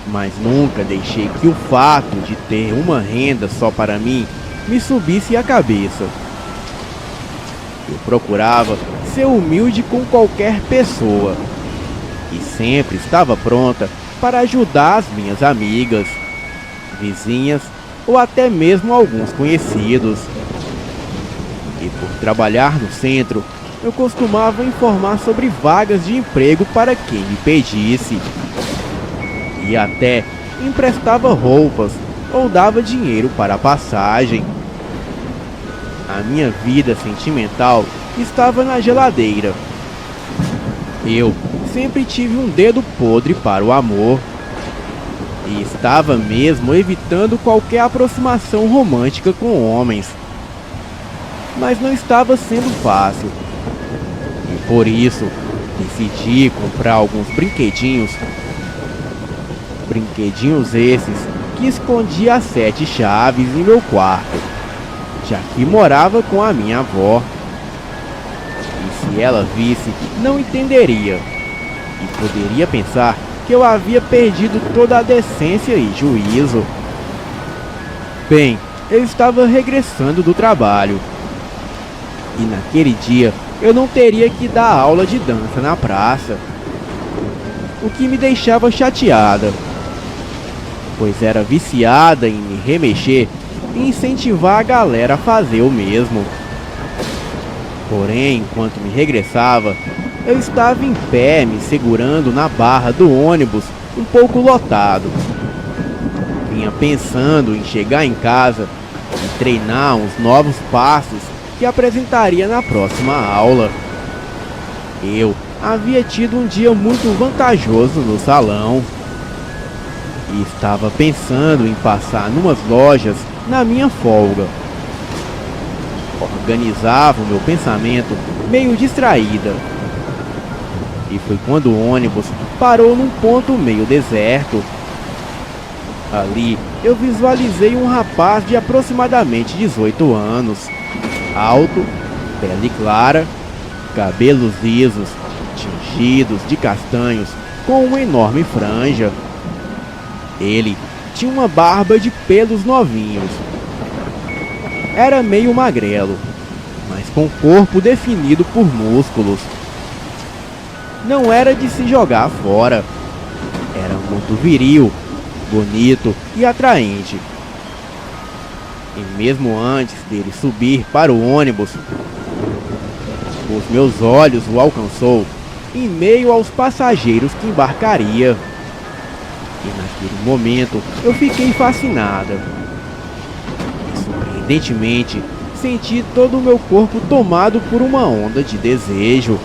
Mas nunca deixei que o fato de ter uma renda só para mim me subisse à cabeça. Eu procurava ser humilde com qualquer pessoa e sempre estava pronta para ajudar as minhas amigas, vizinhas ou até mesmo alguns conhecidos. E por trabalhar no centro, eu costumava informar sobre vagas de emprego para quem me pedisse. E até emprestava roupas ou dava dinheiro para a passagem. A minha vida sentimental estava na geladeira. Eu sempre tive um dedo podre para o amor e estava mesmo evitando qualquer aproximação romântica com homens. Mas não estava sendo fácil. E por isso, decidi comprar alguns brinquedinhos. Brinquedinhos esses que escondia as 7 chaves em meu quarto, já que morava com a minha avó. E se ela visse, não entenderia. E poderia pensar que eu havia perdido toda a decência e juízo. Bem, eu estava regressando do trabalho. E naquele dia eu não teria que dar aula de dança na praça, o que me deixava chateada, pois era viciada em me remexer e incentivar a galera a fazer o mesmo. Porém, enquanto me regressava, eu estava em pé me segurando na barra do ônibus um pouco lotado. Vinha pensando em chegar em casa e treinar uns novos passos que apresentaria na próxima aula. Eu havia tido um dia muito vantajoso no salão e estava pensando em passar numas lojas na minha folga. Organizava o meu pensamento meio distraída. E foi quando o ônibus parou num ponto meio deserto. Ali eu visualizei um rapaz de aproximadamente 18 anos, alto, pele clara, cabelos lisos, tingidos de castanhos, com uma enorme franja. Ele tinha uma barba de pelos novinhos. Era meio magrelo, mas com corpo definido por músculos. Não era de se jogar fora. Era muito viril, bonito e atraente. E mesmo antes dele subir para o ônibus, os meus olhos o alcançou em meio aos passageiros que embarcaria. E naquele momento eu fiquei fascinada. E, surpreendentemente, senti todo o meu corpo tomado por uma onda de desejo.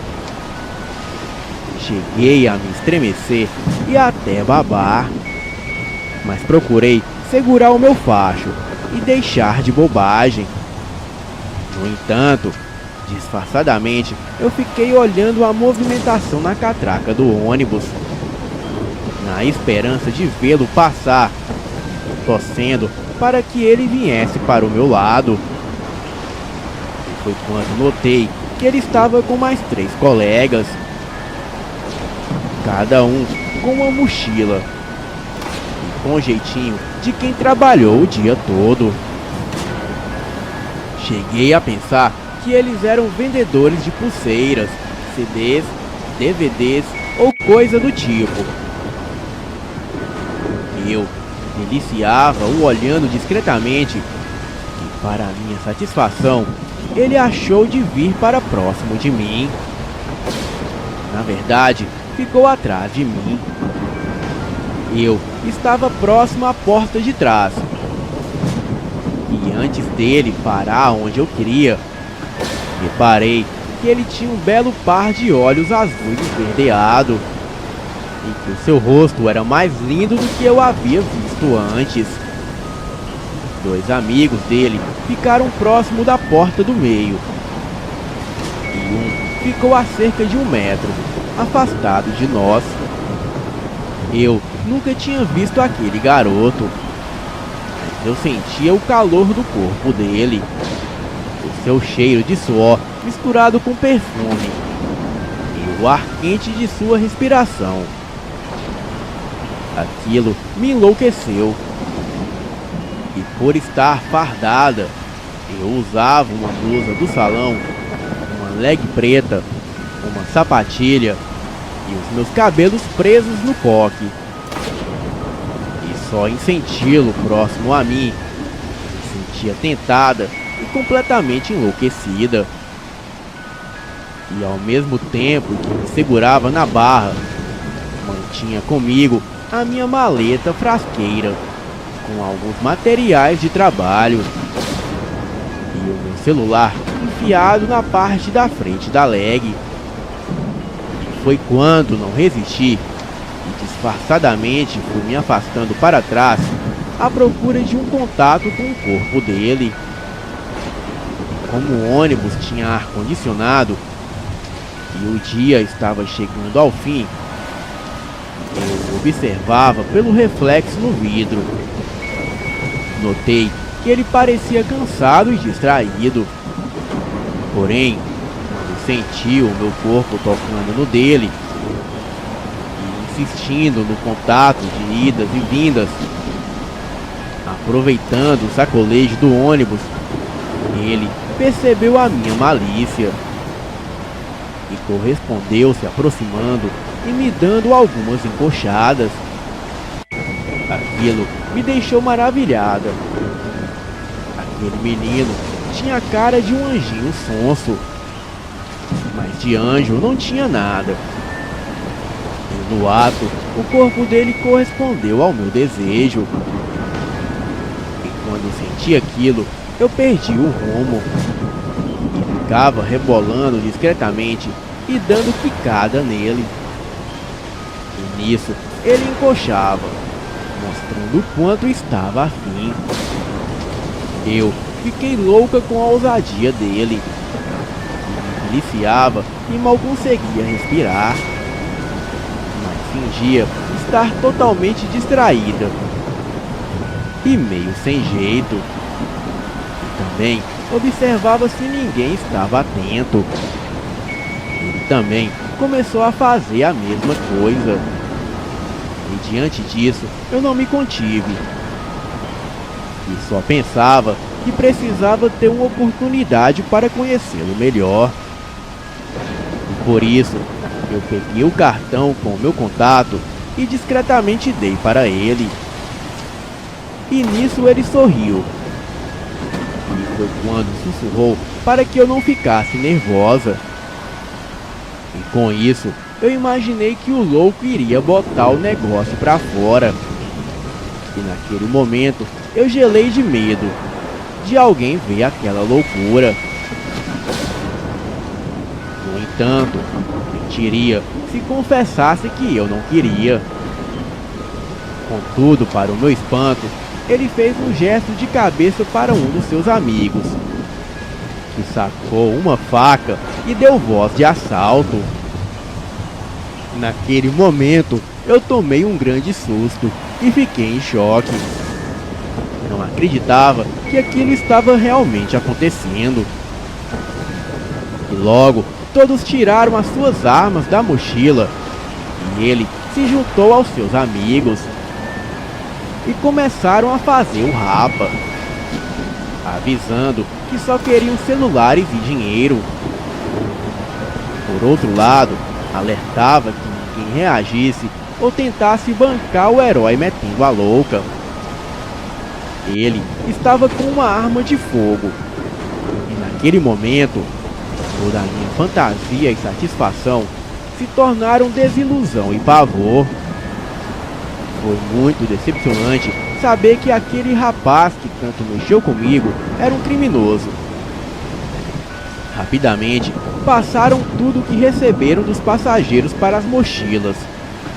Cheguei a me estremecer e até babar, mas procurei segurar o meu facho e deixar de bobagem. No entanto, disfarçadamente, eu fiquei olhando a movimentação na catraca do ônibus, na esperança de vê-lo passar, torcendo para que ele viesse para o meu lado. E foi quando notei que ele estava com mais 3 colegas, cada um com uma mochila e com jeitinho de quem trabalhou o dia todo. Cheguei a pensar que eles eram vendedores de pulseiras, CDs, DVDs ou coisa do tipo. Eu deliciava-o olhando discretamente e, para minha satisfação, ele achou de vir para próximo de mim. Na verdade, ficou atrás de mim. Eu estava próximo à porta de trás. E antes dele parar onde eu queria, Reparei que ele tinha um belo par de olhos azuis esverdeado e que o seu rosto era mais lindo do que eu havia visto antes. Dois amigos dele ficaram próximo da porta do meio e um ficou a cerca de 1 metro, afastado de nós. Eu nunca tinha visto aquele garoto, mas eu sentia o calor do corpo dele, o seu cheiro de suor misturado com perfume e o ar quente de sua respiração. Aquilo me enlouqueceu. E por estar fardada, eu usava uma blusa do salão, uma leg preta, uma sapatilha e os meus cabelos presos no coque. E só em senti-lo próximo a mim, me sentia tentada e completamente enlouquecida. E ao mesmo tempo que me segurava na barra, mantinha comigo a minha maleta frasqueira, com alguns materiais de trabalho e o meu celular enfiado na parte da frente da leg. Foi quando não resisti e disfarçadamente fui me afastando para trás à procura de um contato com o corpo dele. Como o ônibus tinha ar-condicionado e o dia estava chegando ao fim, eu observava pelo reflexo no vidro. Notei que ele parecia cansado e distraído. Porém, quando senti o meu corpo tocando no dele e insistindo no contato de idas e vindas, aproveitando o sacolejo do ônibus, ele percebeu a minha malícia e correspondeu se aproximando e me dando algumas encoxadas. Aquilo me deixou maravilhada. Aquele menino tinha a cara de um anjinho sonso, mas de anjo não tinha nada. E no ato, o corpo dele correspondeu ao meu desejo. E quando senti aquilo, eu perdi o rumo e ficava rebolando discretamente e dando quicada nele. E nisso, ele encoxava, mostrando o quanto estava afim. Eu fiquei louca com a ousadia dele. Me deliciava e mal conseguia respirar, mas fingia estar totalmente distraída e meio sem jeito. E também observava se ninguém estava atento. Ele também começou a fazer a mesma coisa. E diante disso, eu não me contive. E só pensava que precisava ter uma oportunidade para conhecê-lo melhor. E por isso, eu peguei o cartão com o meu contato e discretamente dei para ele. E nisso ele sorriu. E foi quando sussurrou para que eu não ficasse nervosa. E com isso, eu imaginei que o louco iria botar o negócio pra fora. E naquele momento, eu gelei de medo de alguém ver aquela loucura. No entanto, mentiria se confessasse que eu não queria. Contudo, para o meu espanto, ele fez um gesto de cabeça para um dos seus amigos, que sacou uma faca e deu voz de assalto. Naquele momento, eu tomei um grande susto e fiquei em choque. Não acreditava que aquilo estava realmente acontecendo. E logo, todos tiraram as suas armas da mochila e ele se juntou aos seus amigos e começaram a fazer o rapa, avisando que só queriam celulares e dinheiro. Por outro lado, alertava que ninguém reagisse ou tentasse bancar o herói metendo a louca. Ele estava com uma arma de fogo e naquele momento toda a minha fantasia e satisfação se tornaram desilusão e pavor. Foi muito decepcionante saber que aquele rapaz que tanto mexeu comigo era um criminoso. Rapidamente, passaram tudo o que receberam dos passageiros para as mochilas.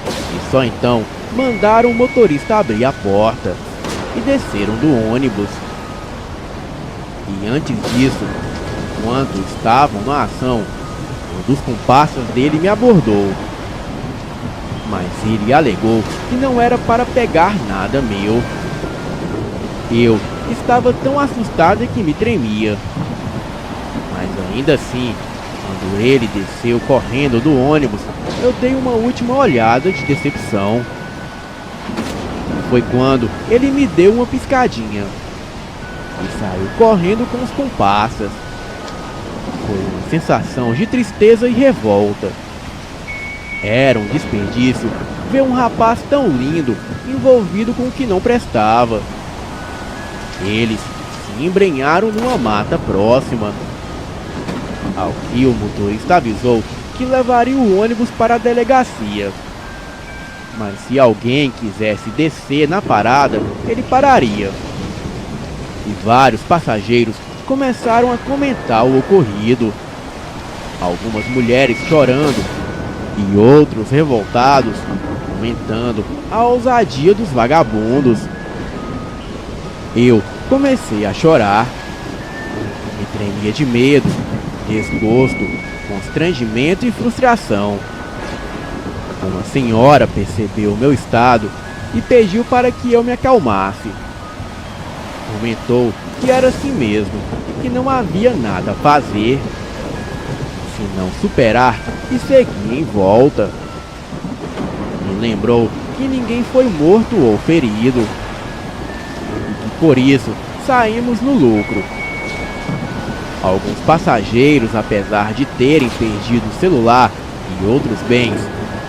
E só então mandaram o motorista abrir a porta e desceram do ônibus. E antes disso, enquanto estavam na ação, um dos comparsas dele me abordou. Mas ele alegou que não era para pegar nada meu. Eu estava tão assustada que me tremia. Mas ainda assim, quando ele desceu correndo do ônibus, eu dei uma última olhada de decepção. Foi quando ele me deu uma piscadinha e saiu correndo com os comparsas. Foi uma sensação de tristeza e revolta. Era um desperdício ver um rapaz tão lindo envolvido com o que não prestava. Eles se embrenharam numa mata próxima. Ao que o motorista avisou que levaria o ônibus para a delegacia. Mas se alguém quisesse descer na parada, ele pararia. E vários passageiros começaram a comentar o ocorrido. Algumas mulheres chorando e outros revoltados, comentando a ousadia dos vagabundos. Eu comecei a chorar. Me tremia de medo, desgosto, constrangimento e frustração. Uma senhora percebeu o meu estado e pediu para que eu me acalmasse. Comentou que era assim mesmo e que não havia nada a fazer, senão superar e seguir em volta. Me lembrou que ninguém foi morto ou ferido e que por isso saímos no lucro. Alguns passageiros, apesar de terem perdido o celular e outros bens,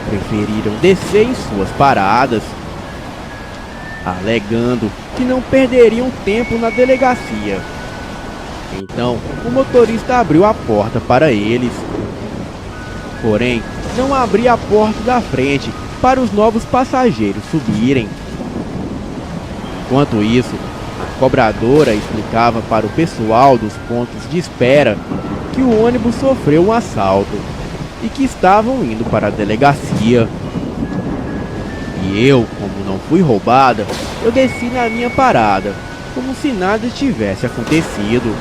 preferiram descer em suas paradas, alegando que não perderiam tempo na delegacia. Então, o motorista abriu a porta para eles. Porém, não abria a porta da frente para os novos passageiros subirem. Enquanto isso, a cobradora explicava para o pessoal dos pontos de espera que o ônibus sofreu um assalto e que estavam indo para a delegacia. E eu, como não fui roubada, eu desci na minha parada, como se nada tivesse acontecido.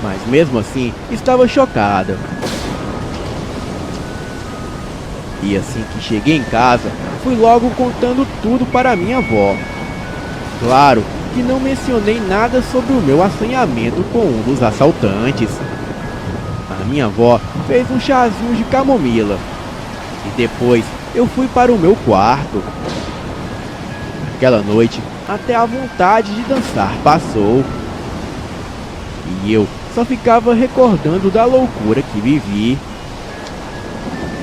Mas mesmo assim, estava chocada. E assim que cheguei em casa, fui logo contando tudo para minha avó. Claro que não mencionei nada sobre o meu assanhamento com um dos assaltantes. A minha avó fez um chazinho de camomila e depois eu fui para o meu quarto. Aquela noite, até a vontade de dançar passou. E eu só ficava recordando da loucura que vivi.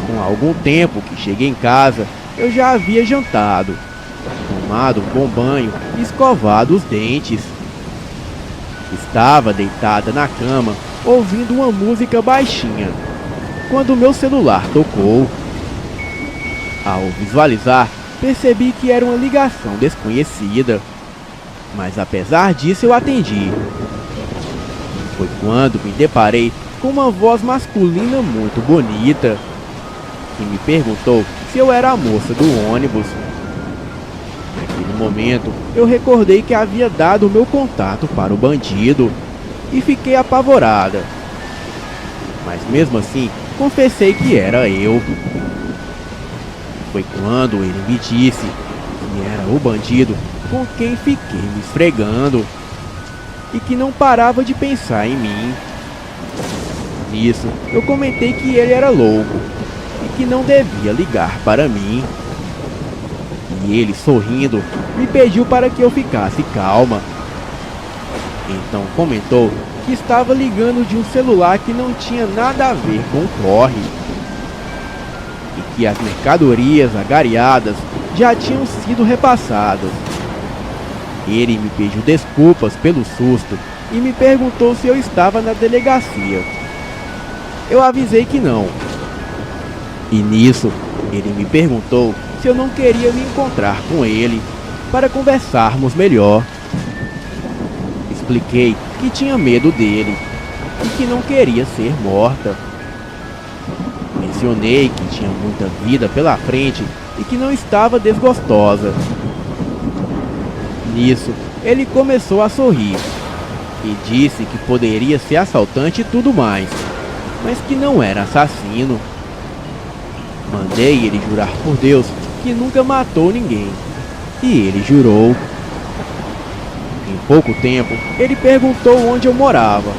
Com algum tempo que cheguei em casa, eu já havia jantado, tomado um bom banho e escovado os dentes. Estava deitada na cama, ouvindo uma música baixinha, quando meu celular tocou. Ao visualizar, percebi que era uma ligação desconhecida, mas apesar disso eu atendi. Foi quando me deparei com uma voz masculina muito bonita, que me perguntou se eu era a moça do ônibus. Naquele momento, eu recordei que havia dado o meu contato para o bandido e fiquei apavorada. Mas mesmo assim, confessei que era eu. Foi quando ele me disse que era o bandido com quem fiquei me esfregando e que não parava de pensar em mim. Nisso, eu comentei que ele era louco e que não devia ligar para mim. E ele, sorrindo, me pediu para que eu ficasse calma. Então comentou que estava ligando de um celular que não tinha nada a ver com o corre e que as mercadorias agariadas já tinham sido repassadas. Ele me pediu desculpas pelo susto e me perguntou se eu estava na delegacia. Eu avisei que não. E nisso, ele me perguntou se eu não queria me encontrar com ele para conversarmos melhor. Expliquei que tinha medo dele e que não queria ser morta. Mencionei que tinha muita vida pela frente e que não estava desgostosa. Nisso, ele começou a sorrir e disse que poderia ser assaltante e tudo mais, mas que não era assassino. Mandei ele jurar por Deus que nunca matou ninguém, e ele jurou. Em pouco tempo, ele perguntou onde eu morava.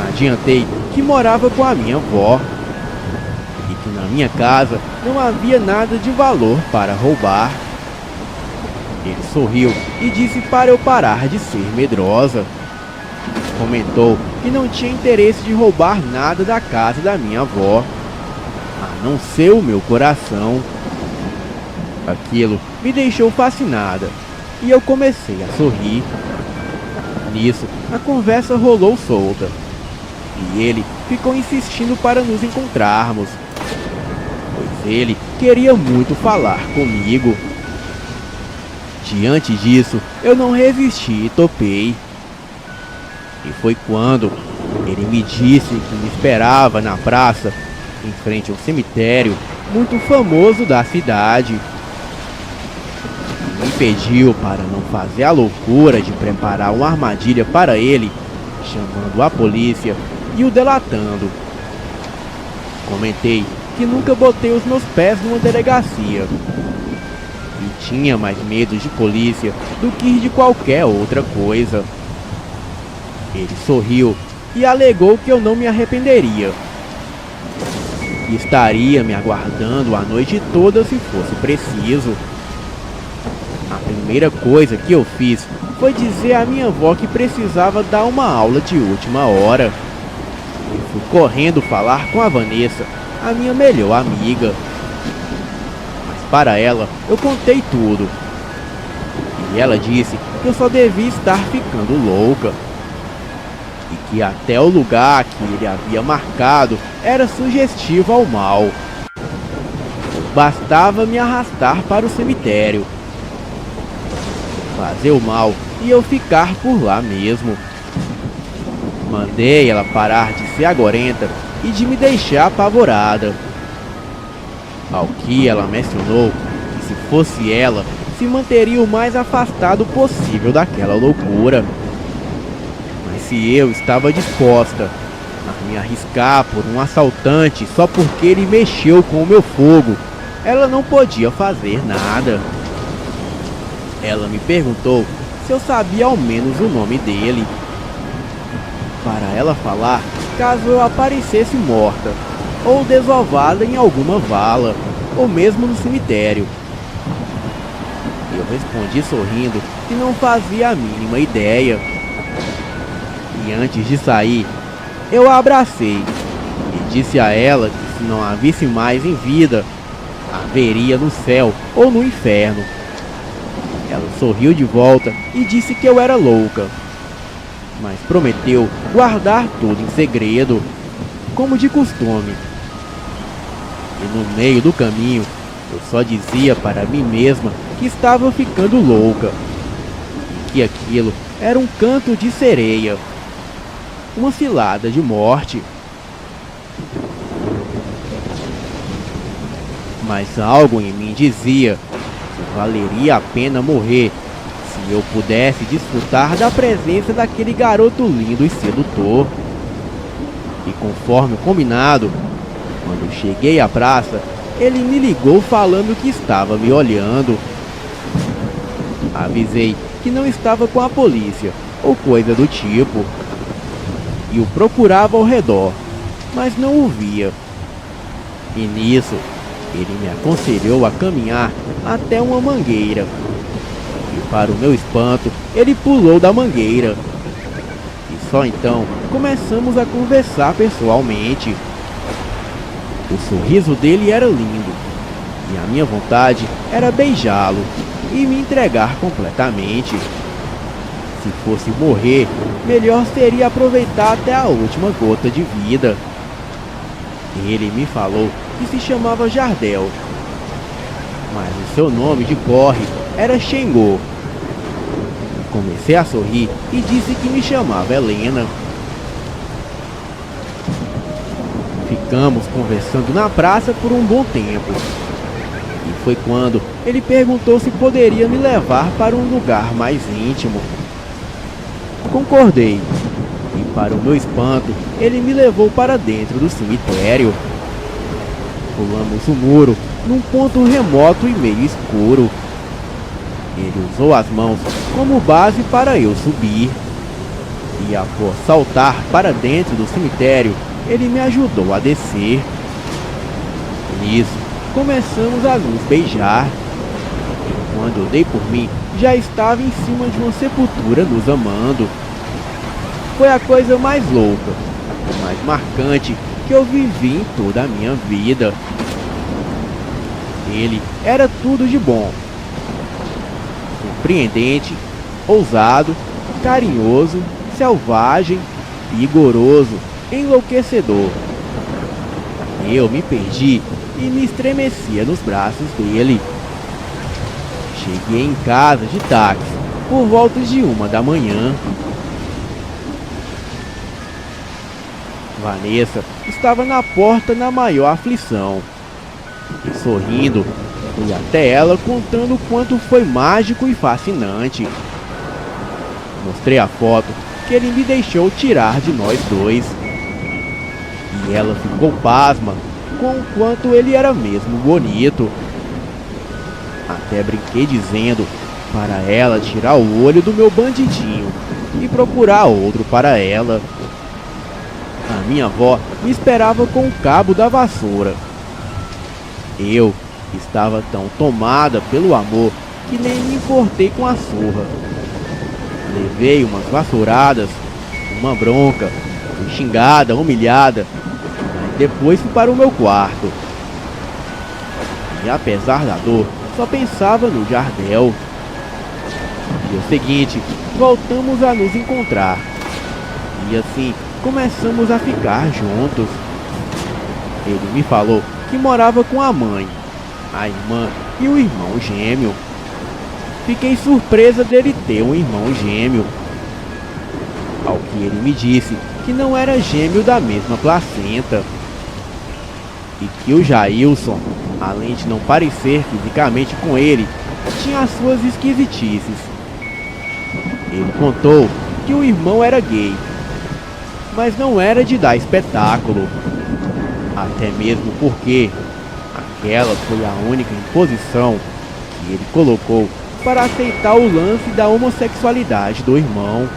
Adiantei que morava com a minha avó e que na minha casa não havia nada de valor para roubar. Ele sorriu e disse para eu parar de ser medrosa. Comentou que não tinha interesse de roubar nada da casa da minha avó, a não ser o meu coração. Aquilo me deixou fascinada e eu comecei a sorrir. Nisso, a conversa rolou solta e ele ficou insistindo para nos encontrarmos, pois ele queria muito falar comigo. Diante disso, eu não resisti e topei. E foi quando ele me disse que me esperava na praça, em frente ao cemitério muito famoso da cidade. Me pediu para não fazer a loucura de preparar uma armadilha para ele, chamando a polícia e o delatando. Comentei que nunca botei os meus pés numa delegacia e tinha mais medo de polícia do que de qualquer outra coisa. Ele sorriu e alegou que eu não me arrependeria e estaria me aguardando a noite toda se fosse preciso. A primeira coisa que eu fiz foi dizer à minha avó que precisava dar uma aula de última hora. E fui correndo falar com a Vanessa, a minha melhor amiga. Mas para ela eu contei tudo. E ela disse que eu só devia estar ficando louca. E que até o lugar que ele havia marcado era sugestivo ao mal. Bastava me arrastar para o cemitério, fazer o mal e eu ficar por lá mesmo. Mandei ela parar de ser agorenta e de me deixar apavorada. Ao que ela mencionou que se fosse ela, se manteria o mais afastado possível daquela loucura. Mas se eu estava disposta a me arriscar por um assaltante só porque ele mexeu com o meu fogo, ela não podia fazer nada. Ela me perguntou se eu sabia ao menos o nome dele, para ela falar caso eu aparecesse morta, ou desovada em alguma vala, ou mesmo no cemitério. Eu respondi sorrindo que não fazia a mínima ideia. E antes de sair, eu a abracei e disse a ela que se não a visse mais em vida, a veria no céu ou no inferno. Ela sorriu de volta e disse que eu era louca, mas prometeu guardar tudo em segredo, como de costume. E no meio do caminho, eu só dizia para mim mesma que estava ficando louca, e que aquilo era um canto de sereia, uma cilada de morte. Mas algo em mim dizia que valeria a pena morrer se eu pudesse desfrutar da presença daquele garoto lindo e sedutor. E conforme combinado, quando cheguei à praça, ele me ligou falando que estava me olhando. Avisei que não estava com a polícia ou coisa do tipo, e o procurava ao redor, mas não o via. E nisso, ele me aconselhou a caminhar até uma mangueira. E para o meu espanto, ele pulou da mangueira. E só então começamos a conversar pessoalmente. O sorriso dele era lindo, e a minha vontade era beijá-lo e me entregar completamente. Se fosse morrer, melhor seria aproveitar até a última gota de vida. Ele me falou que se chamava Jardel, mas o seu nome de corre era Xengô. Comecei a sorrir e disse que me chamava Helena. ficamos conversando na praça por um bom tempo. E foi quando ele perguntou se poderia me levar para um lugar mais íntimo. Concordei. E para o meu espanto, ele me levou para dentro do cemitério. Pulamos o muro num ponto remoto e meio escuro. Ele usou as mãos como base para eu subir. E após saltar para dentro do cemitério, ele me ajudou a descer. Nisso, começamos a nos beijar. E quando eu dei por mim, já estava em cima de uma sepultura nos amando. Foi a coisa mais louca, mais marcante que eu vivi em toda a minha vida. Ele era tudo de bom. Surpreendente, ousado, carinhoso, selvagem, vigoroso, enlouquecedor. Eu me perdi e me estremecia nos braços dele. Cheguei em casa de táxi por volta de 1 da manhã. Vanessa estava na porta na maior aflição. E sorrindo, fui até ela contando o quanto foi mágico e fascinante. Mostrei a foto que ele me deixou tirar de nós dois. E ela ficou pasma com o quanto ele era mesmo bonito. Até brinquei dizendo para ela tirar o olho do meu bandidinho e procurar outro para ela. A minha avó me esperava com o cabo da vassoura. Eu estava tão tomada pelo amor que nem me importei com a surra. Levei umas vassouradas, uma bronca, fui xingada, humilhada, mas depois fui para o meu quarto. E apesar da dor, só pensava no Jardel. No dia seguinte, voltamos a nos encontrar. E assim, começamos a ficar juntos. Ele me falou que morava com a mãe, a irmã e o irmão gêmeo. Fiquei surpresa dele ter um irmão gêmeo. Ao que ele me disse que não era gêmeo da mesma placenta. E que o Jailson, além de não parecer fisicamente com ele, tinha as suas esquisitices. Ele contou que o irmão era gay, mas não era de dar espetáculo. Até mesmo porque aquela foi a única imposição que ele colocou para aceitar o lance da homossexualidade do irmão.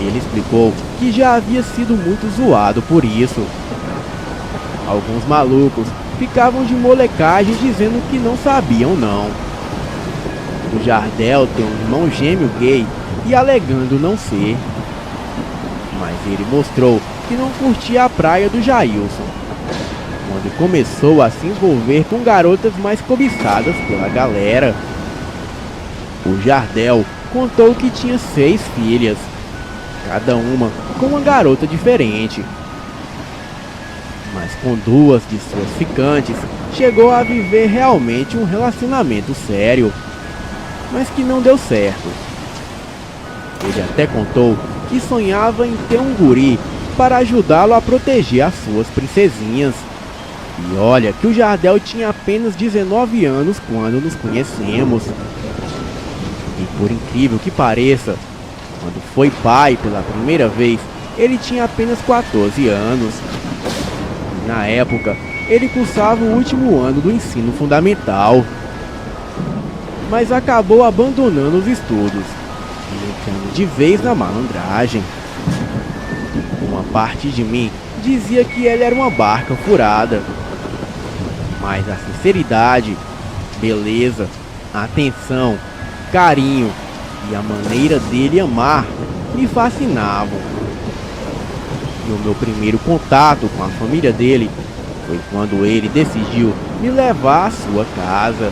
Ele explicou que já havia sido muito zoado por isso. Alguns malucos ficavam de molecagem dizendo que não sabiam não. O Jardel tem um irmão gêmeo gay e alegando não ser. Mas ele mostrou que não curtia a praia do Jailson, quando começou a se envolver com garotas mais cobiçadas pela galera. O Jardel contou que tinha 6 filhas, cada uma com uma garota diferente. Mas com 2 de suas ficantes, chegou a viver realmente um relacionamento sério, mas que não deu certo. Ele até contou que sonhava em ter um guri para ajudá-lo a proteger as suas princesinhas. E olha que o Jardel tinha apenas 19 anos quando nos conhecemos. E por incrível que pareça, quando foi pai pela primeira vez, ele tinha apenas 14 anos. E na época, ele cursava o último ano do ensino fundamental. Mas acabou abandonando os estudos e entrando de vez na malandragem. Uma parte de mim dizia que ele era uma barca furada. Mas a sinceridade, beleza, atenção, carinho e a maneira dele amar me fascinavam. E o meu primeiro contato com a família dele foi quando ele decidiu me levar à sua casa.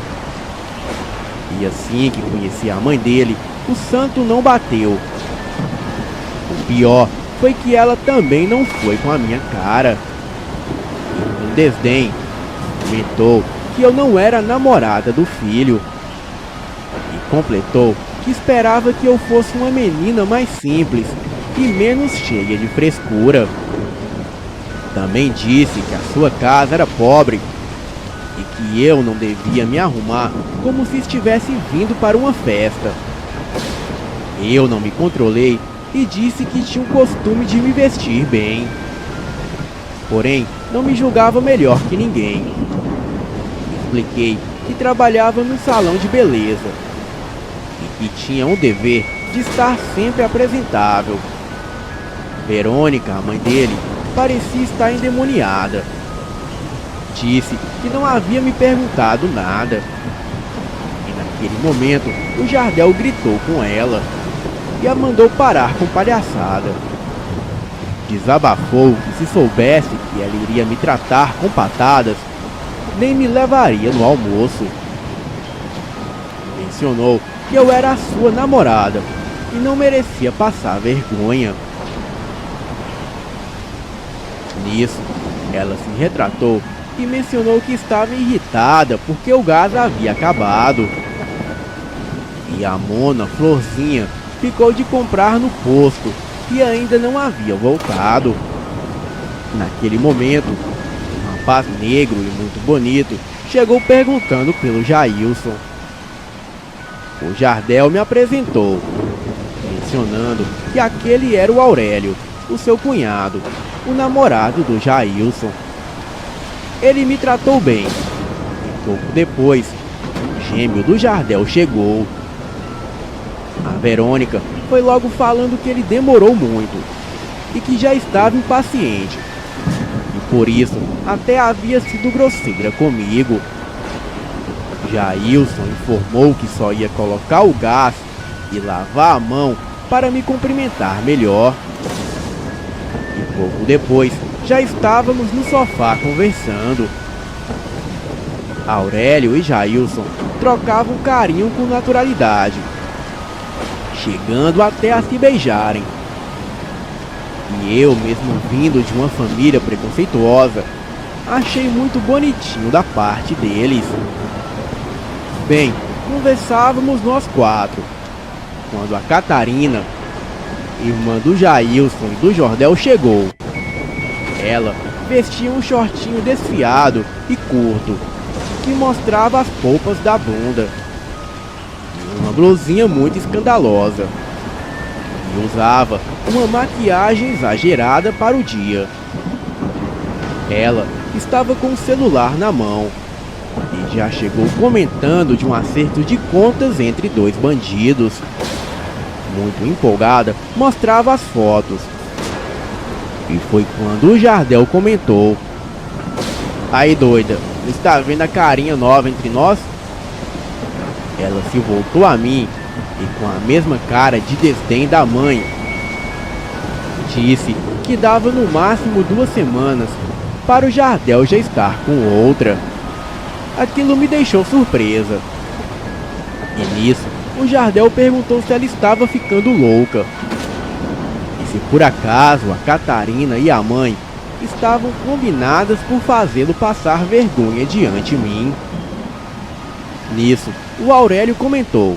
E assim que conheci a mãe dele, o santo não bateu. O pior foi que ela também não foi com a minha cara. E com desdém, comentou que eu não era namorada do filho. E completou que esperava que eu fosse uma menina mais simples e menos cheia de frescura. Também disse que a sua casa era pobre e que eu não devia me arrumar como se estivesse vindo para uma festa. Eu não me controlei e disse que tinha o costume de me vestir bem. Porém, não me julgava melhor que ninguém. Expliquei que trabalhava num salão de beleza e que tinha um dever de estar sempre apresentável. Verônica, a mãe dele, parecia estar endemoniada. Disse que não havia me perguntado nada. E naquele momento, o Jardel gritou com ela e a mandou parar com palhaçada. Desabafou que se soubesse que ela iria me tratar com patadas, nem me levaria no almoço. Mencionou que eu era a sua namorada e não merecia passar vergonha. Nisso, ela se retratou e mencionou que estava irritada porque o gás havia acabado. E a mona Florzinha ficou de comprar no posto e ainda não havia voltado. Naquele momento, um rapaz negro e muito bonito chegou perguntando pelo Jailson. O Jardel me apresentou, mencionando que aquele era o Aurélio, o seu cunhado, o namorado do Jailson. Ele me tratou bem. E pouco depois, o gêmeo do Jardel chegou. A Verônica foi logo falando que ele demorou muito e que já estava impaciente. E por isso até havia sido grosseira comigo. Jailson informou que só ia colocar o gás e lavar a mão para me cumprimentar melhor. E pouco depois já estávamos no sofá conversando. Aurélio e Jailson trocavam carinho com naturalidade, chegando até a se beijarem. E eu, mesmo vindo de uma família preconceituosa, achei muito bonitinho da parte deles. Bem, conversávamos nós quatro, quando a Catarina, irmã do Jailson e do Jordel, chegou. Ela vestia um shortinho desfiado e curto, que mostrava as polpas da bunda, e uma blusinha muito escandalosa, e usava uma maquiagem exagerada para o dia. Ela estava com o celular na mão e já chegou comentando de um acerto de contas entre dois bandidos. Muito empolgada, mostrava as fotos. E foi quando o Jardel comentou: "Aí, doida, está vendo a carinha nova entre nós?" Ela se voltou a mim e, com a mesma cara de desdém da mãe, disse que dava no máximo 2 semanas para o Jardel já estar com outra. Aquilo me deixou surpresa. E nisso, o Jardel perguntou se ela estava ficando louca. E se por acaso a Catarina e a mãe estavam combinadas por fazê-lo passar vergonha diante de mim. Nisso, o Aurélio comentou: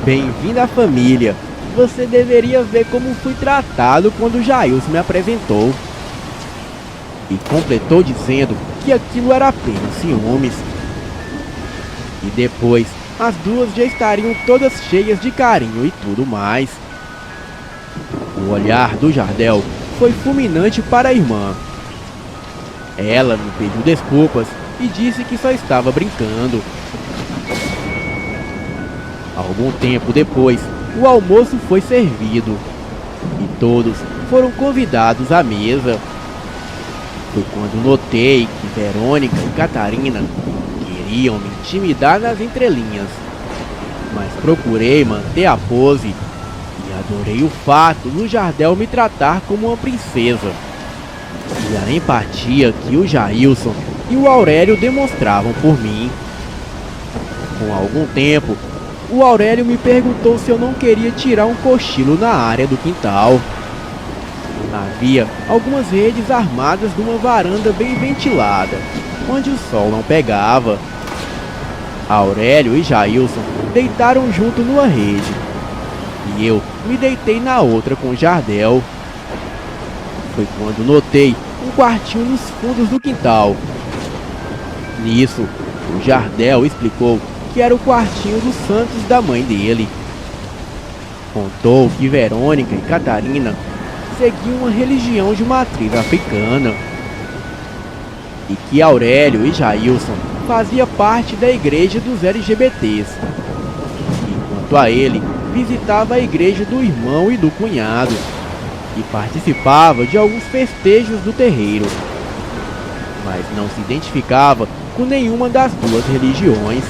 "Bem-vindo à família. Você deveria ver como fui tratado quando o Jailson me apresentou." E completou dizendo que aquilo era apenas ciúmes. E depois, as duas já estariam todas cheias de carinho e tudo mais. O olhar do Jardel foi fulminante para a irmã. Ela me pediu desculpas e disse que só estava brincando. Algum tempo depois, o almoço foi servido e todos foram convidados à mesa. Foi quando notei que Verônica e Catarina queriam me intimidar nas entrelinhas, mas procurei manter a pose e adorei o fato do Jardel me tratar como uma princesa e a empatia que o Jailson e o Aurélio demonstravam por mim. Com algum tempo, o Aurélio me perguntou se eu não queria tirar um cochilo na área do quintal. Havia algumas redes armadas numa varanda bem ventilada, onde o sol não pegava. Aurélio e Jailson deitaram junto numa rede, e eu me deitei na outra com Jardel. Foi quando notei um quartinho nos fundos do quintal. Nisso, o Jardel explicou que era o quartinho dos santos da mãe dele. Contou que Verônica e Catarina seguiam uma religião de matriz africana e que Aurélio e Jailson fazia parte da igreja dos LGBTs, enquanto a ele visitava a igreja do irmão e do cunhado e participava de alguns festejos do terreiro, mas não se identificava com nenhuma das duas religiões,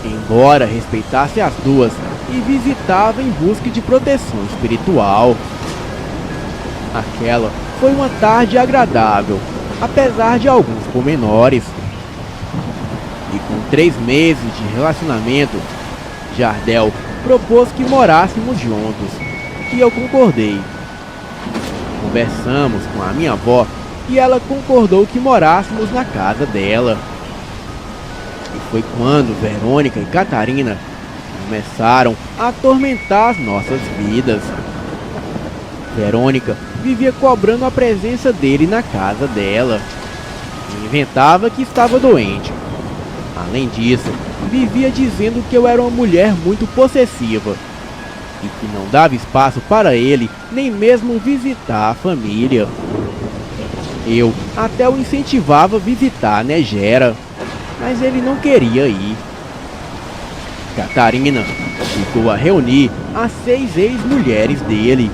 embora respeitasse as duas e visitava em busca de proteção espiritual. Aquela foi uma tarde agradável, apesar de alguns pormenores. E com 3 meses de relacionamento, Jardel propôs que morássemos juntos, e eu concordei. Conversamos com a minha avó e ela concordou que morássemos na casa dela. E foi quando Verônica e Catarina começaram a atormentar as nossas vidas. Verônica vivia cobrando a presença dele na casa dela e inventava que estava doente. Além disso, vivia dizendo que eu era uma mulher muito possessiva e que não dava espaço para ele nem mesmo visitar a família. Eu até o incentivava a visitar a Negera, mas ele não queria ir. Catarina chegou a reunir as 6 ex-mulheres dele,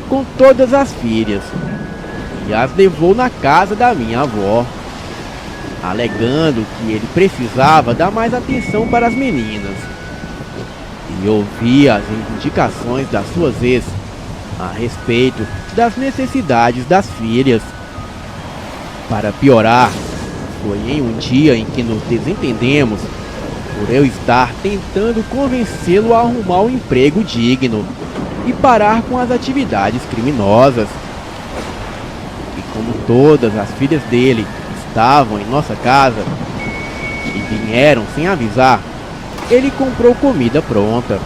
com todas as filhas, e as levou na casa da minha avó, alegando que ele precisava dar mais atenção para as meninas, e ouvia as indicações das suas ex a respeito das necessidades das filhas. Para piorar, foi em um dia em que nos desentendemos por eu estar tentando convencê-lo a arrumar um emprego digno e parar com as atividades criminosas. E como todas as filhas dele estavam em nossa casa e vieram sem avisar, ele comprou comida pronta,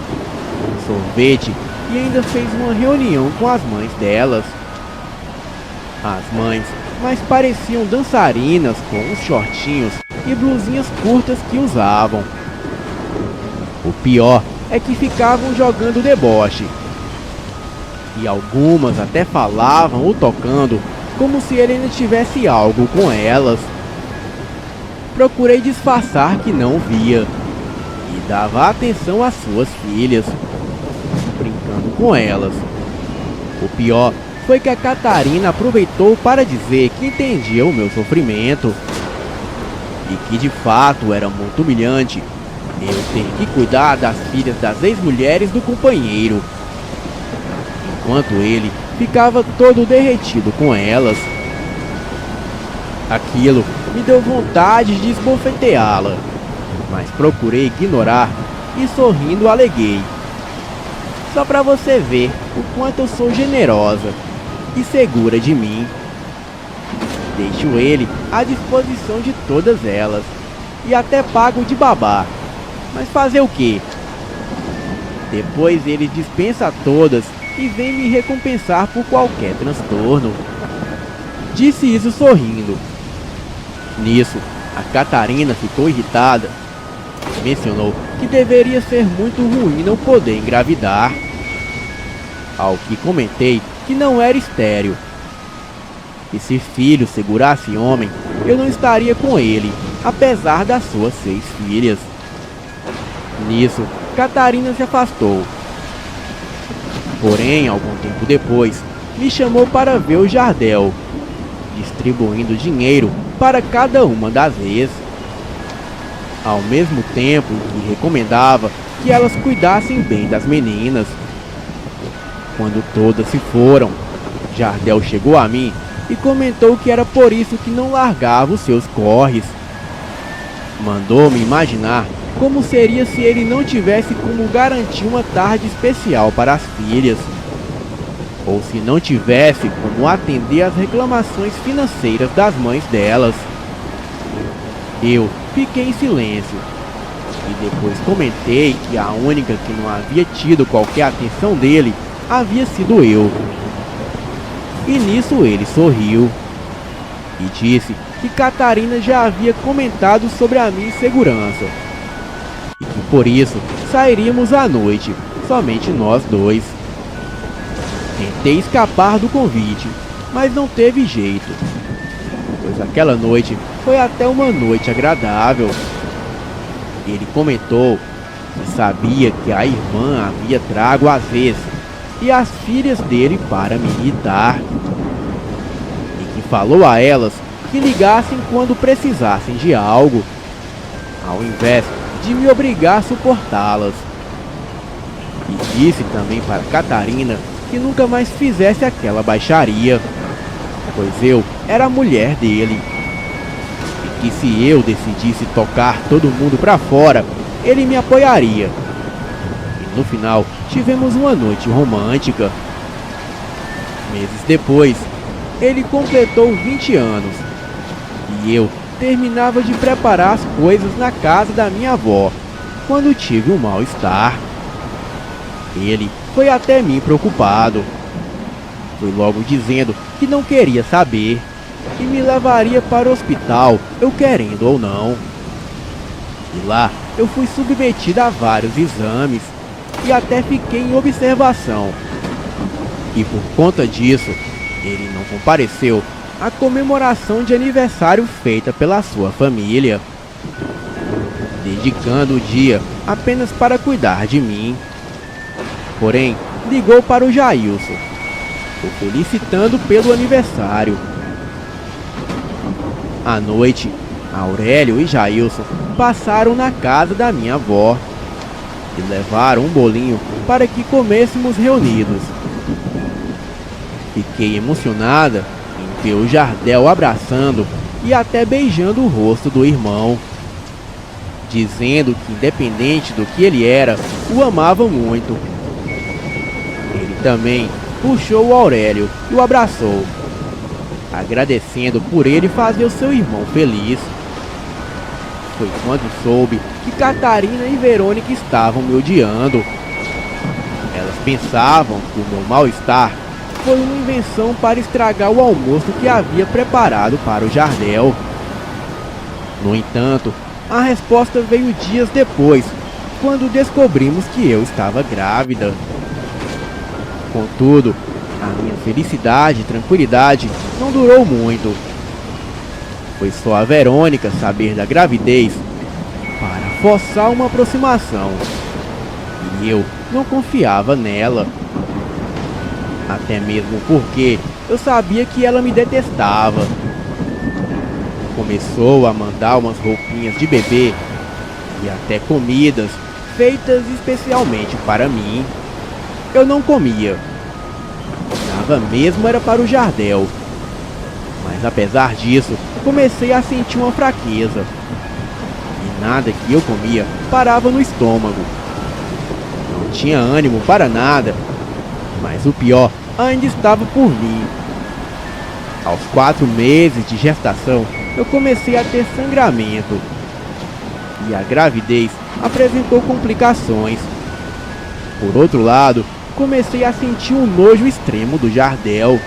sorvete e ainda fez uma reunião com as mães delas. As mães mais pareciam dançarinas com os shortinhos e blusinhas curtas que usavam. O pior é que ficavam jogando deboche, e algumas até falavam ou tocando como se ele ainda tivesse algo com elas. Procurei disfarçar que não via e dava atenção às suas filhas, brincando com elas. O pior foi que a Catarina aproveitou para dizer que entendia o meu sofrimento e que de fato era muito humilhante eu ter que cuidar das filhas das ex-mulheres do companheiro, enquanto ele ficava todo derretido com elas. Aquilo me deu vontade de esbofeteá-la, mas procurei ignorar e sorrindo aleguei: só pra você ver o quanto eu sou generosa e segura de mim. Deixo ele à disposição de todas elas e até pago de babá, mas fazer o quê? Depois ele dispensa todas e vem me recompensar por qualquer transtorno. Disse isso sorrindo. Nisso, a Catarina ficou irritada. Mencionou que deveria ser muito ruim não poder engravidar. Ao que comentei que não era estéril. E se filho segurasse homem, eu não estaria com ele, apesar das suas 6 filhas. Nisso, Catarina se afastou. Porém, algum tempo depois, me chamou para ver o Jardel, distribuindo dinheiro para cada uma das ex, ao mesmo tempo que recomendava que elas cuidassem bem das meninas. Quando todas se foram, Jardel chegou a mim e comentou que era por isso que não largava os seus corres. Mandou-me imaginar como seria se ele não tivesse como garantir uma tarde especial para as filhas, ou se não tivesse como atender às reclamações financeiras das mães delas. Eu fiquei em silêncio e depois comentei que a única que não havia tido qualquer atenção dele havia sido eu. e nisso ele sorriu e disse que Catarina já havia comentado sobre a minha insegurança e que por isso sairíamos à noite, somente nós dois. Tentei escapar do convite, mas não teve jeito, pois aquela noite foi até uma noite agradável. Ele comentou que sabia que a irmã havia trago Azez e as filhas dele para me irritar, e que falou a elas que ligassem quando precisassem de algo, ao invés de me obrigar a suportá-las. E disse também para Catarina que nunca mais fizesse aquela baixaria, pois eu era a mulher dele, e que se eu decidisse tocar todo mundo pra fora, ele me apoiaria. E no final tivemos uma noite romântica. Meses depois, ele completou 20 anos e eu terminava de preparar as coisas na casa da minha avó quando tive um mal-estar. Ele foi até mim preocupado. Foi logo dizendo que não queria saber e me levaria para o hospital, eu querendo ou não. E lá eu fui submetido a vários exames e até fiquei em observação. E por conta disso, ele não compareceu à comemoração de aniversário feita pela sua família, dedicando o dia apenas para cuidar de mim. Porém, ligou para o Jailson, o felicitando pelo aniversário. À noite, Aurélio e Jailson passaram na casa da minha avó e levaram um bolinho para que comêssemos reunidos. Fiquei emocionada em ver o Jardel abraçando e até beijando o rosto do irmão, dizendo que independente do que ele era, o amava muito. Ele também puxou o Aurélio e o abraçou, agradecendo por ele fazer o seu irmão feliz. Foi quando soube que Catarina e Verônica estavam me odiando. Elas pensavam que o meu mal-estar foi uma invenção para estragar o almoço que havia preparado para o Jardel. No entanto, a resposta veio dias depois, quando descobrimos que eu estava grávida. Contudo, a minha felicidade e tranquilidade não durou muito. Foi só a Verônica saber da gravidez para forçar uma aproximação. E eu não confiava nela. Até mesmo porque eu sabia que ela me detestava. Começou a mandar umas roupinhas de bebê e até comidas feitas especialmente para mim. Eu não comia. Dava mesmo era para o Jardel. Mas apesar disso, comecei a sentir uma fraqueza. E nada que eu comia parava no estômago. Não tinha ânimo para nada. Mas o pior ainda estava por vir. Aos 4 meses de gestação, eu comecei a ter sangramento. E a gravidez apresentou complicações. Por outro lado, comecei a sentir um nojo extremo do Jardel.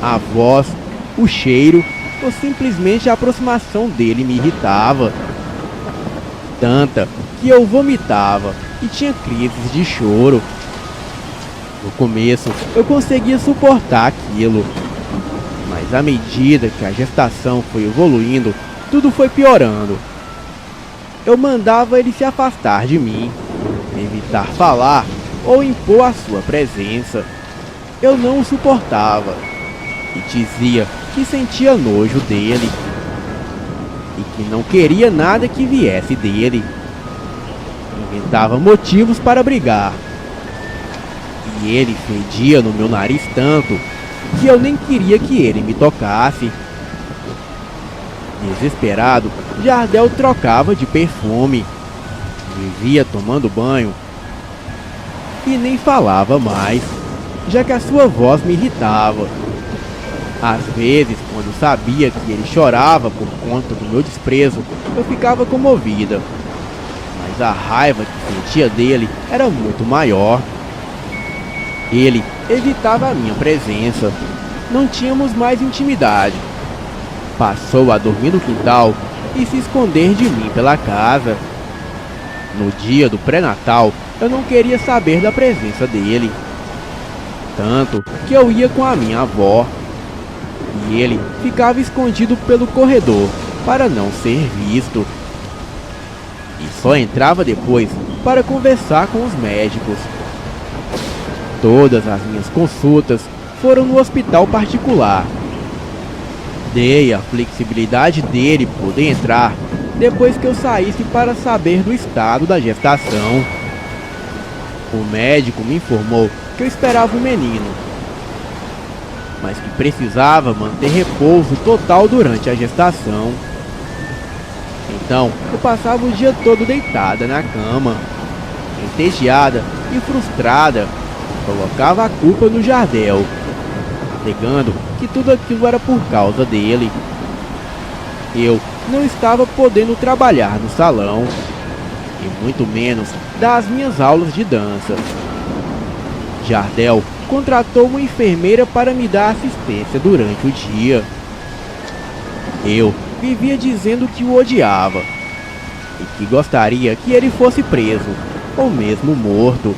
A voz, o cheiro ou simplesmente a aproximação dele me irritava. Tanta que eu vomitava e tinha crises de choro. No começo eu conseguia suportar aquilo, mas à medida que a gestação foi evoluindo, tudo foi piorando. Eu mandava ele se afastar de mim, evitar falar ou impor a sua presença. Eu não o suportava e dizia que sentia nojo dele e que não queria nada que viesse dele. Inventava motivos para brigar. E ele fedia no meu nariz tanto que eu nem queria que ele me tocasse. Desesperado, Jardel trocava de perfume, vivia tomando banho e nem falava mais, já que a sua voz me irritava. Às vezes, quando sabia que ele chorava por conta do meu desprezo, eu ficava comovida, mas a raiva que sentia dele era muito maior. Ele evitava a minha presença não tínhamos mais intimidade. Passou a dormir no quintal e se esconder de mim pela casa. No dia do pré-natal, eu não queria saber da presença dele. Tanto que eu ia com a minha avó. E ele ficava escondido pelo corredor para não ser visto. E só entrava depois para conversar com os médicos. Todas as minhas consultas foram no hospital particular. Dei a flexibilidade dele poder entrar depois que eu saísse para saber do estado da gestação. O médico me informou que eu esperava um menino, mas que precisava manter repouso total durante a gestação. Então, eu passava o dia todo deitada na cama, entediada e frustrada. Colocava a culpa no Jardel, alegando que tudo aquilo era por causa dele. Eu não estava podendo trabalhar no salão, e muito menos dar as minhas aulas de dança. Jardel contratou uma enfermeira para me dar assistência durante o dia. Eu vivia dizendo que o odiava e que gostaria que ele fosse preso ou mesmo morto,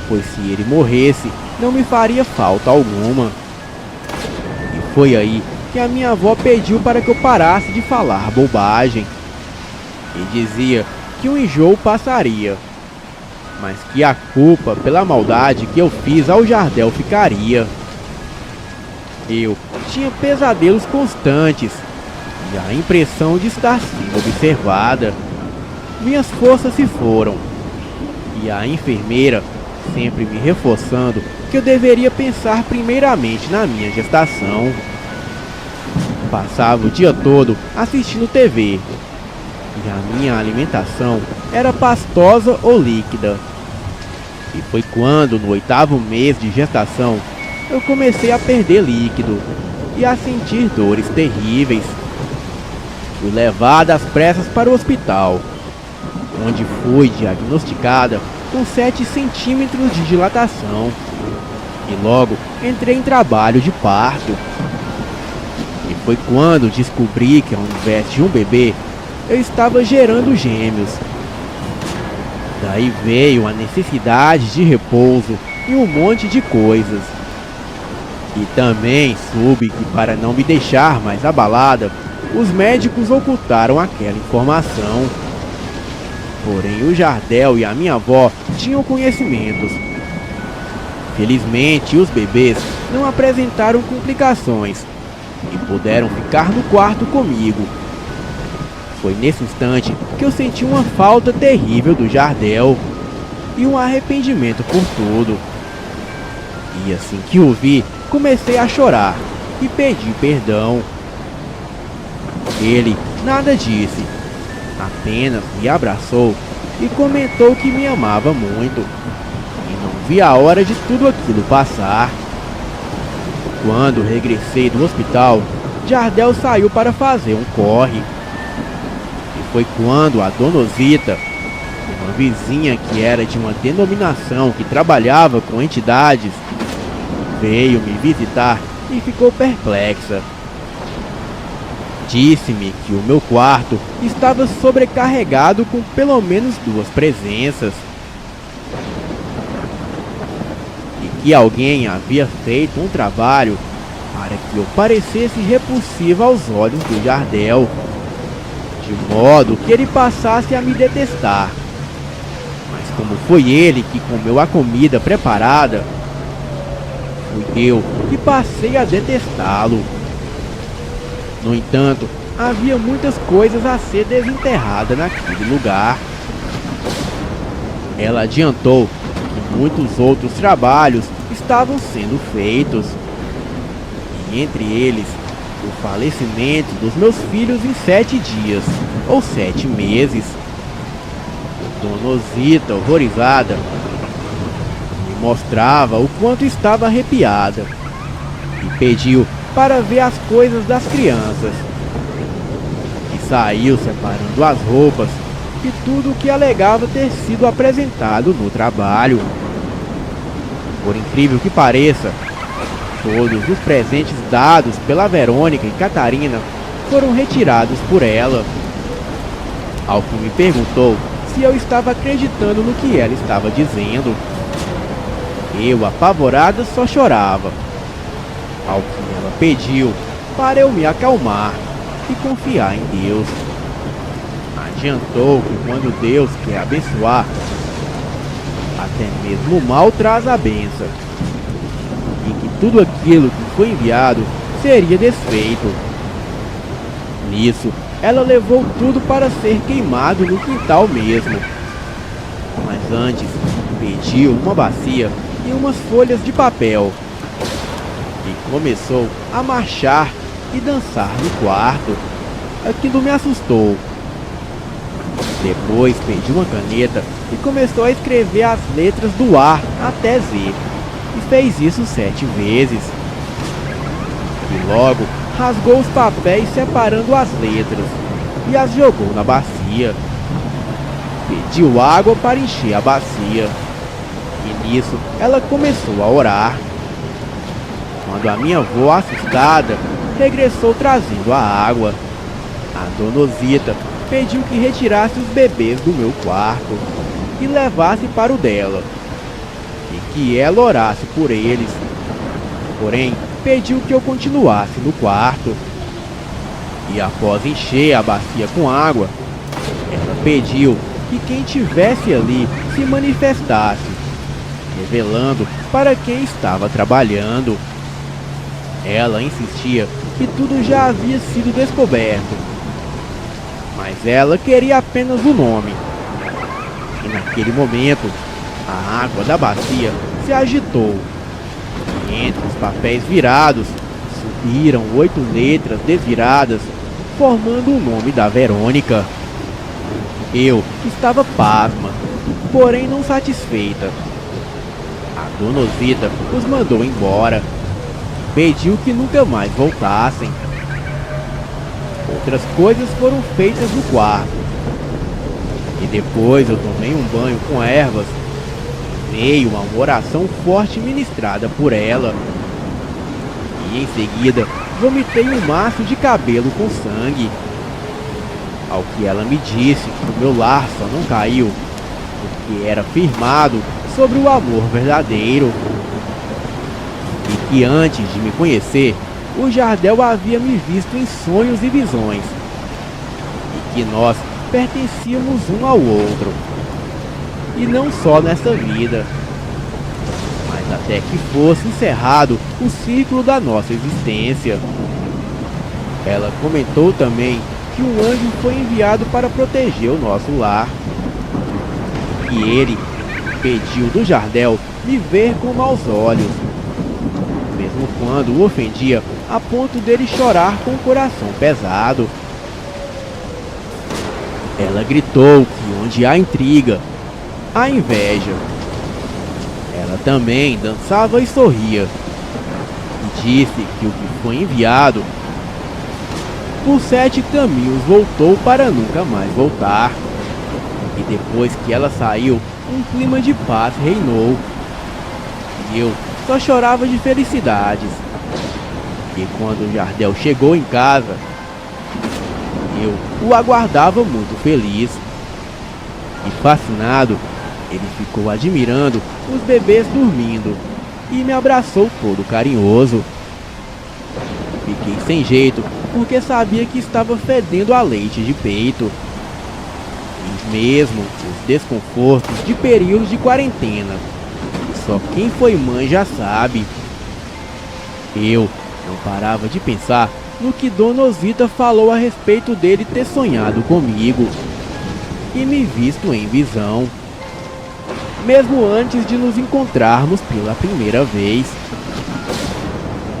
pois se ele morresse não me faria falta alguma. E foi aí que a minha avó pediu para que eu parasse de falar bobagem e dizia que o enjoo passaria, mas que a culpa pela maldade que eu fiz ao Jardel ficaria. Eu tinha pesadelos constantes e a impressão de estar sendo observada. Minhas forças se foram e a enfermeira sempre me reforçando que eu deveria pensar primeiramente na minha gestação. Passava o dia todo assistindo TV e a minha alimentação era pastosa ou líquida. E foi quando, no 8º mês de gestação, eu comecei a perder líquido e a sentir dores terríveis. Fui levada às pressas para o hospital, onde fui diagnosticada com 7 centímetros de dilatação e logo entrei em trabalho de parto. E foi quando descobri que, ao invés de um bebê, eu estava gerando gêmeos. Daí veio a necessidade de repouso e um monte de coisas. E também soube que, para não me deixar mais abalada, os médicos ocultaram aquela informação. Porém, o Jardel e a minha avó tinham conhecimentos. Felizmente, os bebês não apresentaram complicações e puderam ficar no quarto comigo. Foi nesse instante que eu senti uma falta terrível do Jardel e um arrependimento por tudo. E assim que o vi, comecei a chorar e pedi perdão. Ele nada disse, apenas me abraçou e comentou que me amava muito e não via a hora de tudo aquilo passar. Quando regressei do hospital, Jardel saiu para fazer um corre. E foi quando a Dona Osita, uma vizinha que era de uma denominação que trabalhava com entidades, veio me visitar e ficou perplexa. Disse-me que o meu quarto estava sobrecarregado com pelo menos 2 presenças e que alguém havia feito um trabalho para que eu parecesse repulsiva aos olhos do Jardel, de modo que ele passasse a me detestar. Mas como foi ele que comeu a comida preparada, fui eu que passei a detestá-lo. No entanto, havia muitas coisas a ser desenterrada naquele lugar. Ela adiantou que muitos outros trabalhos estavam sendo feitos, e entre eles, o falecimento dos meus filhos em 7 dias, ou 7 meses. Dona Osita, horrorizada, me mostrava o quanto estava arrepiada e pediu para ver as coisas das crianças. E saiu separando as roupas e tudo o que alegava ter sido apresentado no trabalho. Por incrível que pareça, Todos os presentes dados pela Verônica e Catarina foram retirados por ela. Ao que me perguntou se eu estava acreditando no que ela estava dizendo. Eu, apavorada, só chorava. Ao que ela pediu para eu me acalmar e confiar em Deus. Adiantou que quando Deus quer abençoar, até mesmo o mal traz a bênção, e que tudo aquilo que foi enviado seria desfeito. Nisso, ela levou tudo para ser queimado no quintal mesmo. Mas antes, pediu uma bacia e umas folhas de papel. E começou a marchar e dançar no quarto. Aquilo me assustou. Depois pediu uma caneta e começou a escrever as letras do A até Z. E fez isso 7 vezes. E logo rasgou os papéis separando as letras e as jogou na bacia. Pediu água para encher a bacia. E nisso ela começou a orar. Quando a minha avó, assustada, regressou trazendo a água, a dona Osita pediu que retirasse os bebês do meu quarto e levasse para o dela, e que ela orasse por eles. Porém, pediu que eu continuasse no quarto. E após encher a bacia com água, ela pediu que quem tivesse ali se manifestasse, revelando para quem estava trabalhando. Ela insistia que tudo já havia sido descoberto, mas ela queria apenas o nome. E naquele momento, a água da bacia se agitou. E entre os papéis virados, subiram 8 letras desviradas, formando o nome da Verônica. Eu estava pasma, porém não satisfeita. A dona Osita os mandou embora. Pediu que nunca mais voltassem. Outras coisas foram feitas no quarto. E depois eu tomei um banho com ervas, em meio a uma oração forte ministrada por ela. E em seguida vomitei um maço de cabelo com sangue. Ao que ela me disse que o meu lar só não caiu porque era firmado sobre o amor verdadeiro. E que antes de me conhecer, o Jardel havia me visto em sonhos e visões. E que nós pertencíamos um ao outro. E não só nessa vida, mas até que fosse encerrado o ciclo da nossa existência. Ela comentou também que um anjo foi enviado para proteger o nosso lar. E ele pediu do Jardel me ver com maus olhos, mesmo quando o ofendia a ponto dele chorar com o coração pesado. Ela gritou que onde há intriga, há inveja. Ela também dançava e sorria, e disse que o que foi enviado por 7 caminhos voltou para nunca mais voltar. E depois que ela saiu, um clima de paz reinou. E eu só chorava de felicidades. E quando o Jardel chegou em casa, eu o aguardava muito feliz. E fascinado, ele ficou admirando os bebês dormindo e me abraçou todo carinhoso. Fiquei sem jeito, porque sabia que estava fedendo a leite de peito. E mesmo os desconfortos de períodos de quarentena, que só quem foi mãe já sabe. Eu não parava de pensar no que Dona Osita falou a respeito dele ter sonhado comigo e me visto em visão, mesmo antes de nos encontrarmos pela primeira vez.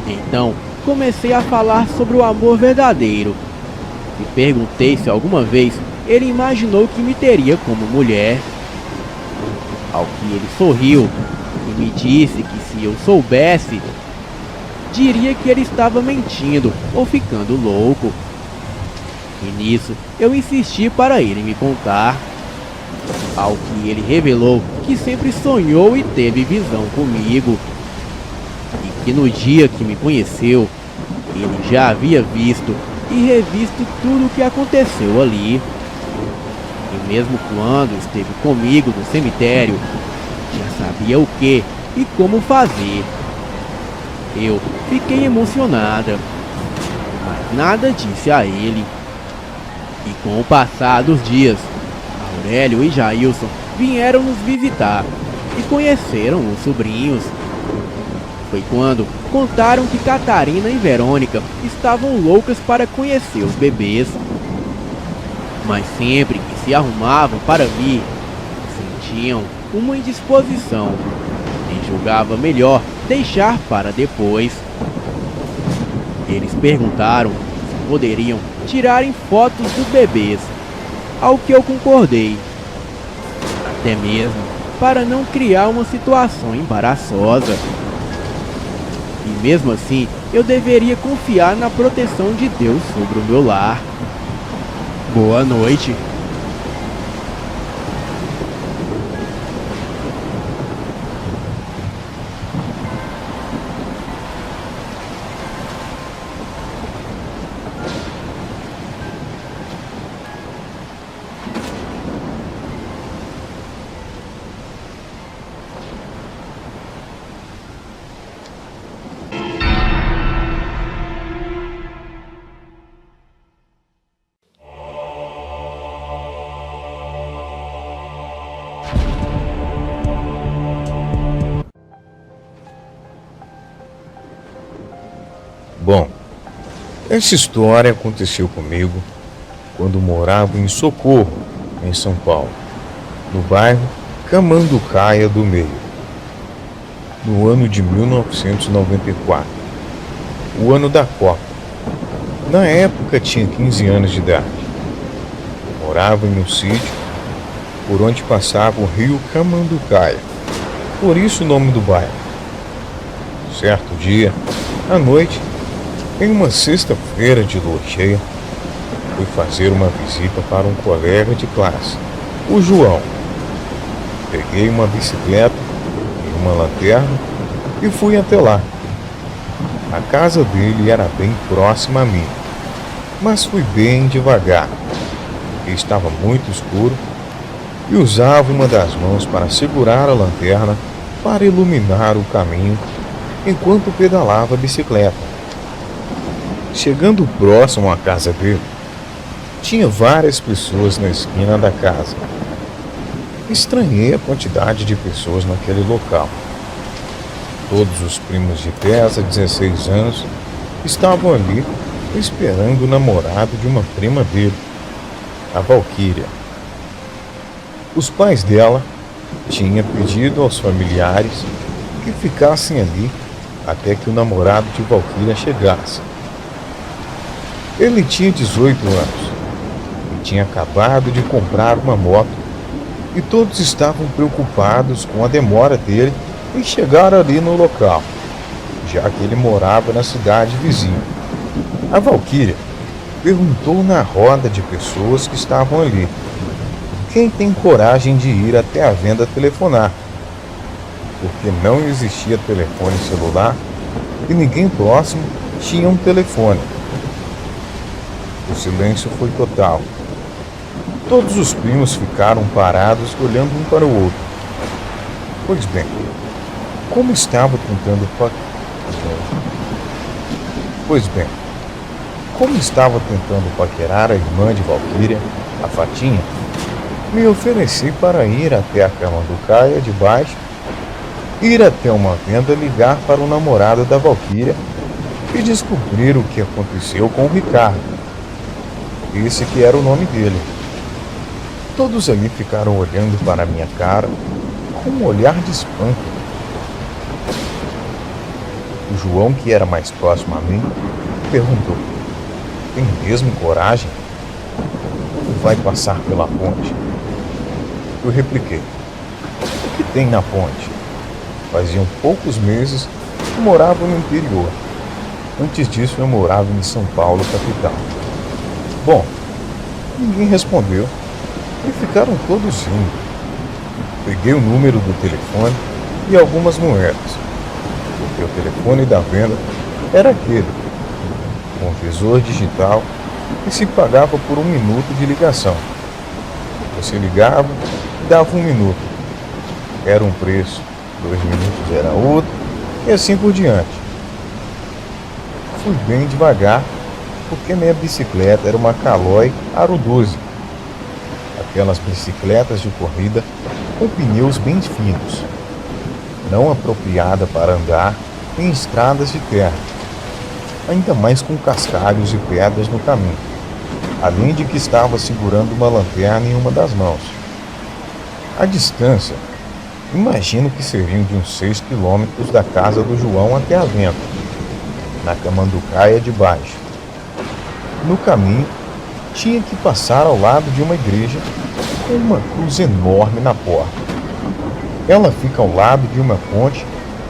Então, comecei a falar sobre o amor verdadeiro e perguntei se alguma vez ele imaginou que me teria como mulher. Ao que ele sorriu e me disse que se eu soubesse, diria que ele estava mentindo ou ficando louco. E nisso eu insisti para ele me contar. Ao que ele revelou que sempre sonhou e teve visão comigo, e que no dia que me conheceu, ele já havia visto e revisto tudo o que aconteceu ali. E mesmo quando esteve comigo no cemitério, já sabia o que e como fazer. Eu fiquei emocionada, mas nada disse a ele. E com o passar dos dias, Aurélio e Jailson vieram nos visitar e conheceram os sobrinhos. Foi quando contaram que Catarina e Verônica estavam loucas para conhecer os bebês. Mas sempre que se arrumavam para vir, sentiam uma indisposição e julgava melhor deixar para depois. Eles perguntaram se poderiam tirarem fotos dos bebês, ao que eu concordei, até mesmo para não criar uma situação embaraçosa. E mesmo assim, eu deveria confiar na proteção de Deus sobre o meu lar. Boa noite. Bom, essa história aconteceu comigo quando morava em Socorro, em São Paulo, no bairro Camanducaia do Meio, no ano de 1994, o ano da Copa. Na época tinha 15 anos de idade. Morava em um sítio por onde passava o rio Camanducaia, por isso o nome do bairro. Certo dia, à noite, em uma sexta-feira de lua cheia, fui fazer uma visita para um colega de classe, o João. Peguei uma bicicleta e uma lanterna e fui até lá. A casa dele era bem próxima a mim, mas fui bem devagar, porque estava muito escuro e usava uma das mãos para segurar a lanterna para iluminar o caminho enquanto pedalava a bicicleta. Chegando próximo à casa dele, tinha várias pessoas na esquina da casa. Estranhei a quantidade de pessoas naquele local. Todos os primos de 10 a 16 anos estavam ali esperando o namorado de uma prima dele, a Valquíria. Os pais dela tinham pedido aos familiares que ficassem ali até que o namorado de Valquíria chegasse. Ele tinha 18 anos e tinha acabado de comprar uma moto e todos estavam preocupados com a demora dele em chegar ali no local, já que ele morava na cidade vizinha. A Valquíria perguntou na roda de pessoas que estavam ali: quem tem coragem de ir até a venda telefonar? Porque não existia telefone celular e ninguém próximo tinha um telefone. O silêncio foi total. Todos os primos ficaram parados olhando um para o outro. Pois bem, como estava tentando paquerar a irmã de Valquíria, a Fatinha, me ofereci para ir até a Camanducaia de baixo, ir até uma venda, ligar para o namorado da Valquíria e descobrir o que aconteceu com o Ricardo. Esse que era o nome dele. Todos ali ficaram olhando para a minha cara com um olhar de espanto. O João, que era mais próximo a mim, perguntou: tem mesmo coragem? Como vai passar pela ponte? Eu repliquei: o que tem na ponte? Faziam poucos meses que morava no interior. Antes disso eu morava em São Paulo, capital. Bom, ninguém respondeu e ficaram todos rindo. Peguei o número do telefone e algumas moedas. porque o telefone da venda era aquele, com um visor digital que se pagava por 1 minuto de ligação. Você ligava e dava 1 minuto. Era um preço, 2 minutos era outro, e assim por diante. Fui bem devagar, porque minha bicicleta era uma Caloi Aro 12. Aquelas bicicletas de corrida com pneus bem finos, não apropriada para andar em estradas de terra, ainda mais com cascalhos e pedras no caminho, além de que estava segurando uma lanterna em uma das mãos. A distância, imagino que seriam de uns 6 quilômetros da casa do João até a venda, na Camanducaia de baixo. No caminho, tinha que passar ao lado de uma igreja com uma cruz enorme na porta. Ela fica ao lado de uma ponte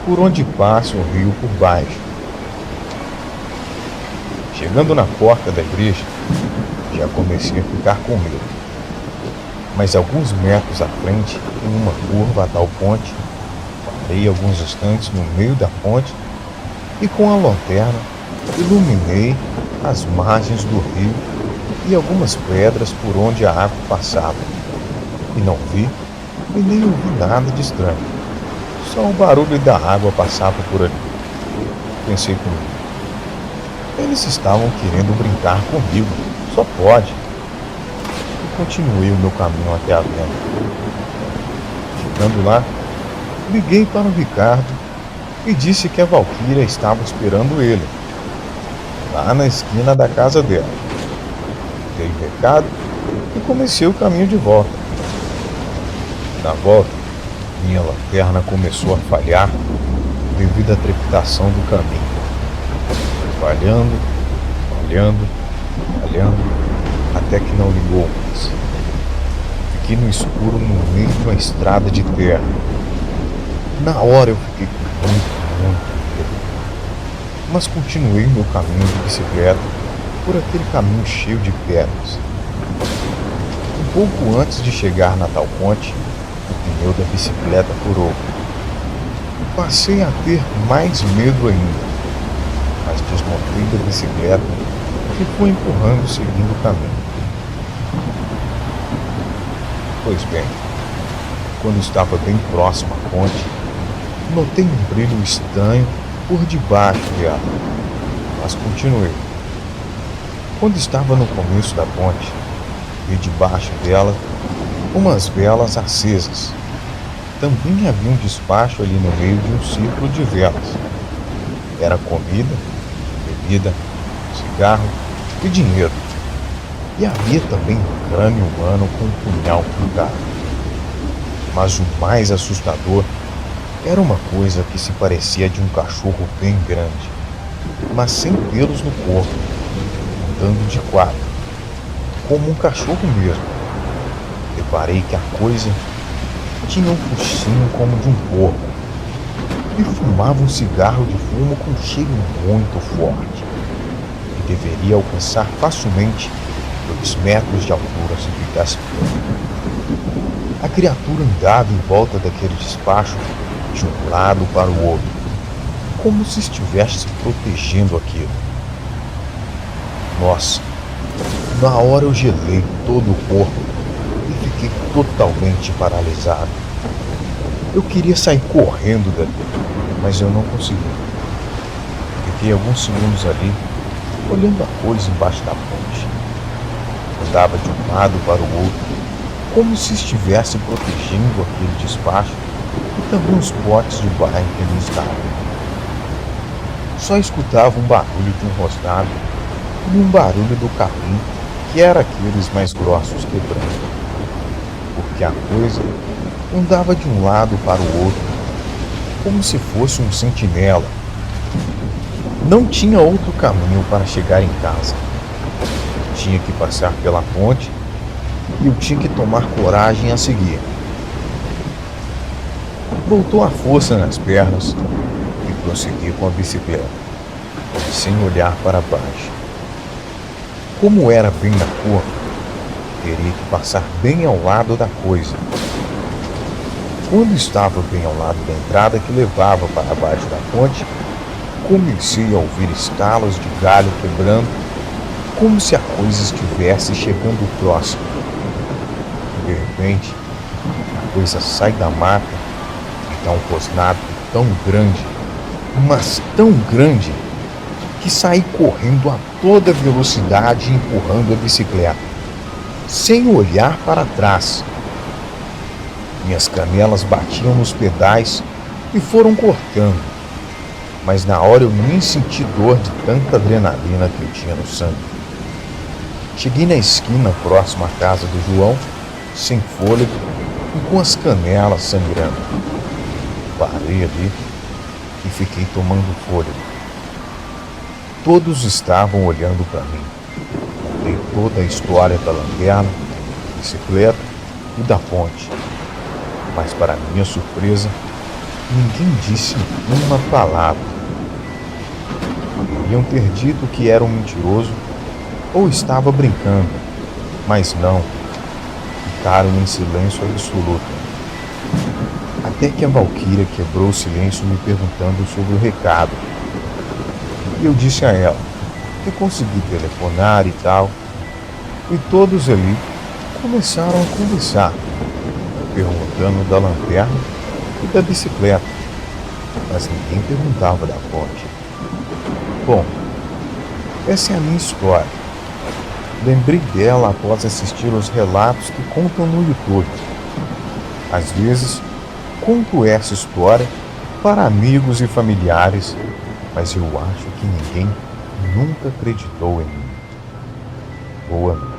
por onde passa o rio por baixo. Chegando na porta da igreja, já comecei a ficar com medo. Mas alguns metros à frente, em uma curva a tal ponte, parei alguns instantes no meio da ponte e com a lanterna iluminei as margens do rio e algumas pedras por onde a água passava. E não vi e nem ouvi nada de estranho. Só o barulho da água passava por ali. Pensei comigo. Eles estavam querendo brincar comigo. Só pode. E continuei o meu caminho até a venda. Chegando lá, liguei para o Ricardo e disse que a Valquíria estava esperando ele, lá na esquina da casa dela. Dei o recado e comecei o caminho de volta. Na volta, minha lanterna começou a falhar devido à trepidação do caminho. Falhando, até que não ligou mais. Fiquei no escuro no meio de uma estrada de terra. Na hora eu fiquei com muito medo. Mas continuei meu caminho de bicicleta por aquele caminho cheio de pedras. Um pouco antes de chegar na tal ponte, o pneu da bicicleta furou. Passei a ter mais medo ainda, mas desmontei da bicicleta e fui empurrando seguindo o caminho. Pois bem, quando estava bem próximo à ponte, notei um brilho estranho por debaixo dela, mas continuei. Quando estava no começo da ponte, vi debaixo dela umas velas acesas. Também havia um despacho ali no meio de um círculo de velas. Era comida, bebida, cigarro e dinheiro. E havia também um crânio humano com um punhal cruzado. Mas o mais assustador era uma coisa que se parecia de um cachorro bem grande, mas sem pelos no corpo, andando de quatro, como um cachorro mesmo. Reparei que a coisa tinha um focinho como de um porco e fumava um cigarro de fumo com um cheiro muito forte, que deveria alcançar facilmente 2 metros de altura se ficasse perto. A criatura andava em volta daquele despacho de um lado para o outro, como se estivesse protegendo aquilo. Nossa, na hora eu gelei todo o corpo e fiquei totalmente paralisado. Eu queria sair correndo dali, mas eu não consegui. Fiquei alguns segundos ali, olhando a coisa embaixo da ponte. Andava de um lado para o outro, como se estivesse protegendo aquele despacho e também os potes de bairro que ali estavam. Só escutava um barulho de um rosnado e um barulho do carrinho, que era aqueles mais grossos quebrando. Porque a coisa andava de um lado para o outro, como se fosse um sentinela. Não tinha outro caminho para chegar em casa. Tinha que passar pela ponte e eu tinha que tomar coragem a seguir. Voltou a força nas pernas e prossegui com a bicicleta, sem olhar para baixo. Como era bem na curva, teria que passar bem ao lado da coisa. Quando estava bem ao lado da entrada que levava para baixo da ponte, comecei a ouvir estalos de galho quebrando, como se a coisa estivesse chegando próximo. De repente, a coisa sai da mata e dá um rosnado tão grande, mas tão grande, que saí correndo a toda velocidade empurrando a bicicleta, sem olhar para trás. Minhas canelas batiam nos pedais e foram cortando, mas na hora eu nem senti dor de tanta adrenalina que eu tinha no sangue. Cheguei na esquina próxima à casa do João, sem fôlego e com as canelas sangrando. Parei ali e fiquei tomando fôlego. Todos estavam olhando para mim. Contei toda a história da lanterna, da bicicleta e da ponte. Mas, para minha surpresa, ninguém disse uma palavra. Poderiam ter dito que era um mentiroso ou estava brincando, mas não. Ficaram em silêncio absoluto. Até que a Valquíria quebrou o silêncio me perguntando sobre o recado. E eu disse a ela que consegui telefonar e tal. E todos ali começaram a conversar, perguntando da lanterna e da bicicleta, mas ninguém perguntava da ponte. Bom, essa é a minha história. Lembrei dela após assistir os relatos que contam no YouTube. Às vezes, conto essa história para amigos e familiares, mas eu acho que ninguém nunca acreditou em mim. Boa noite.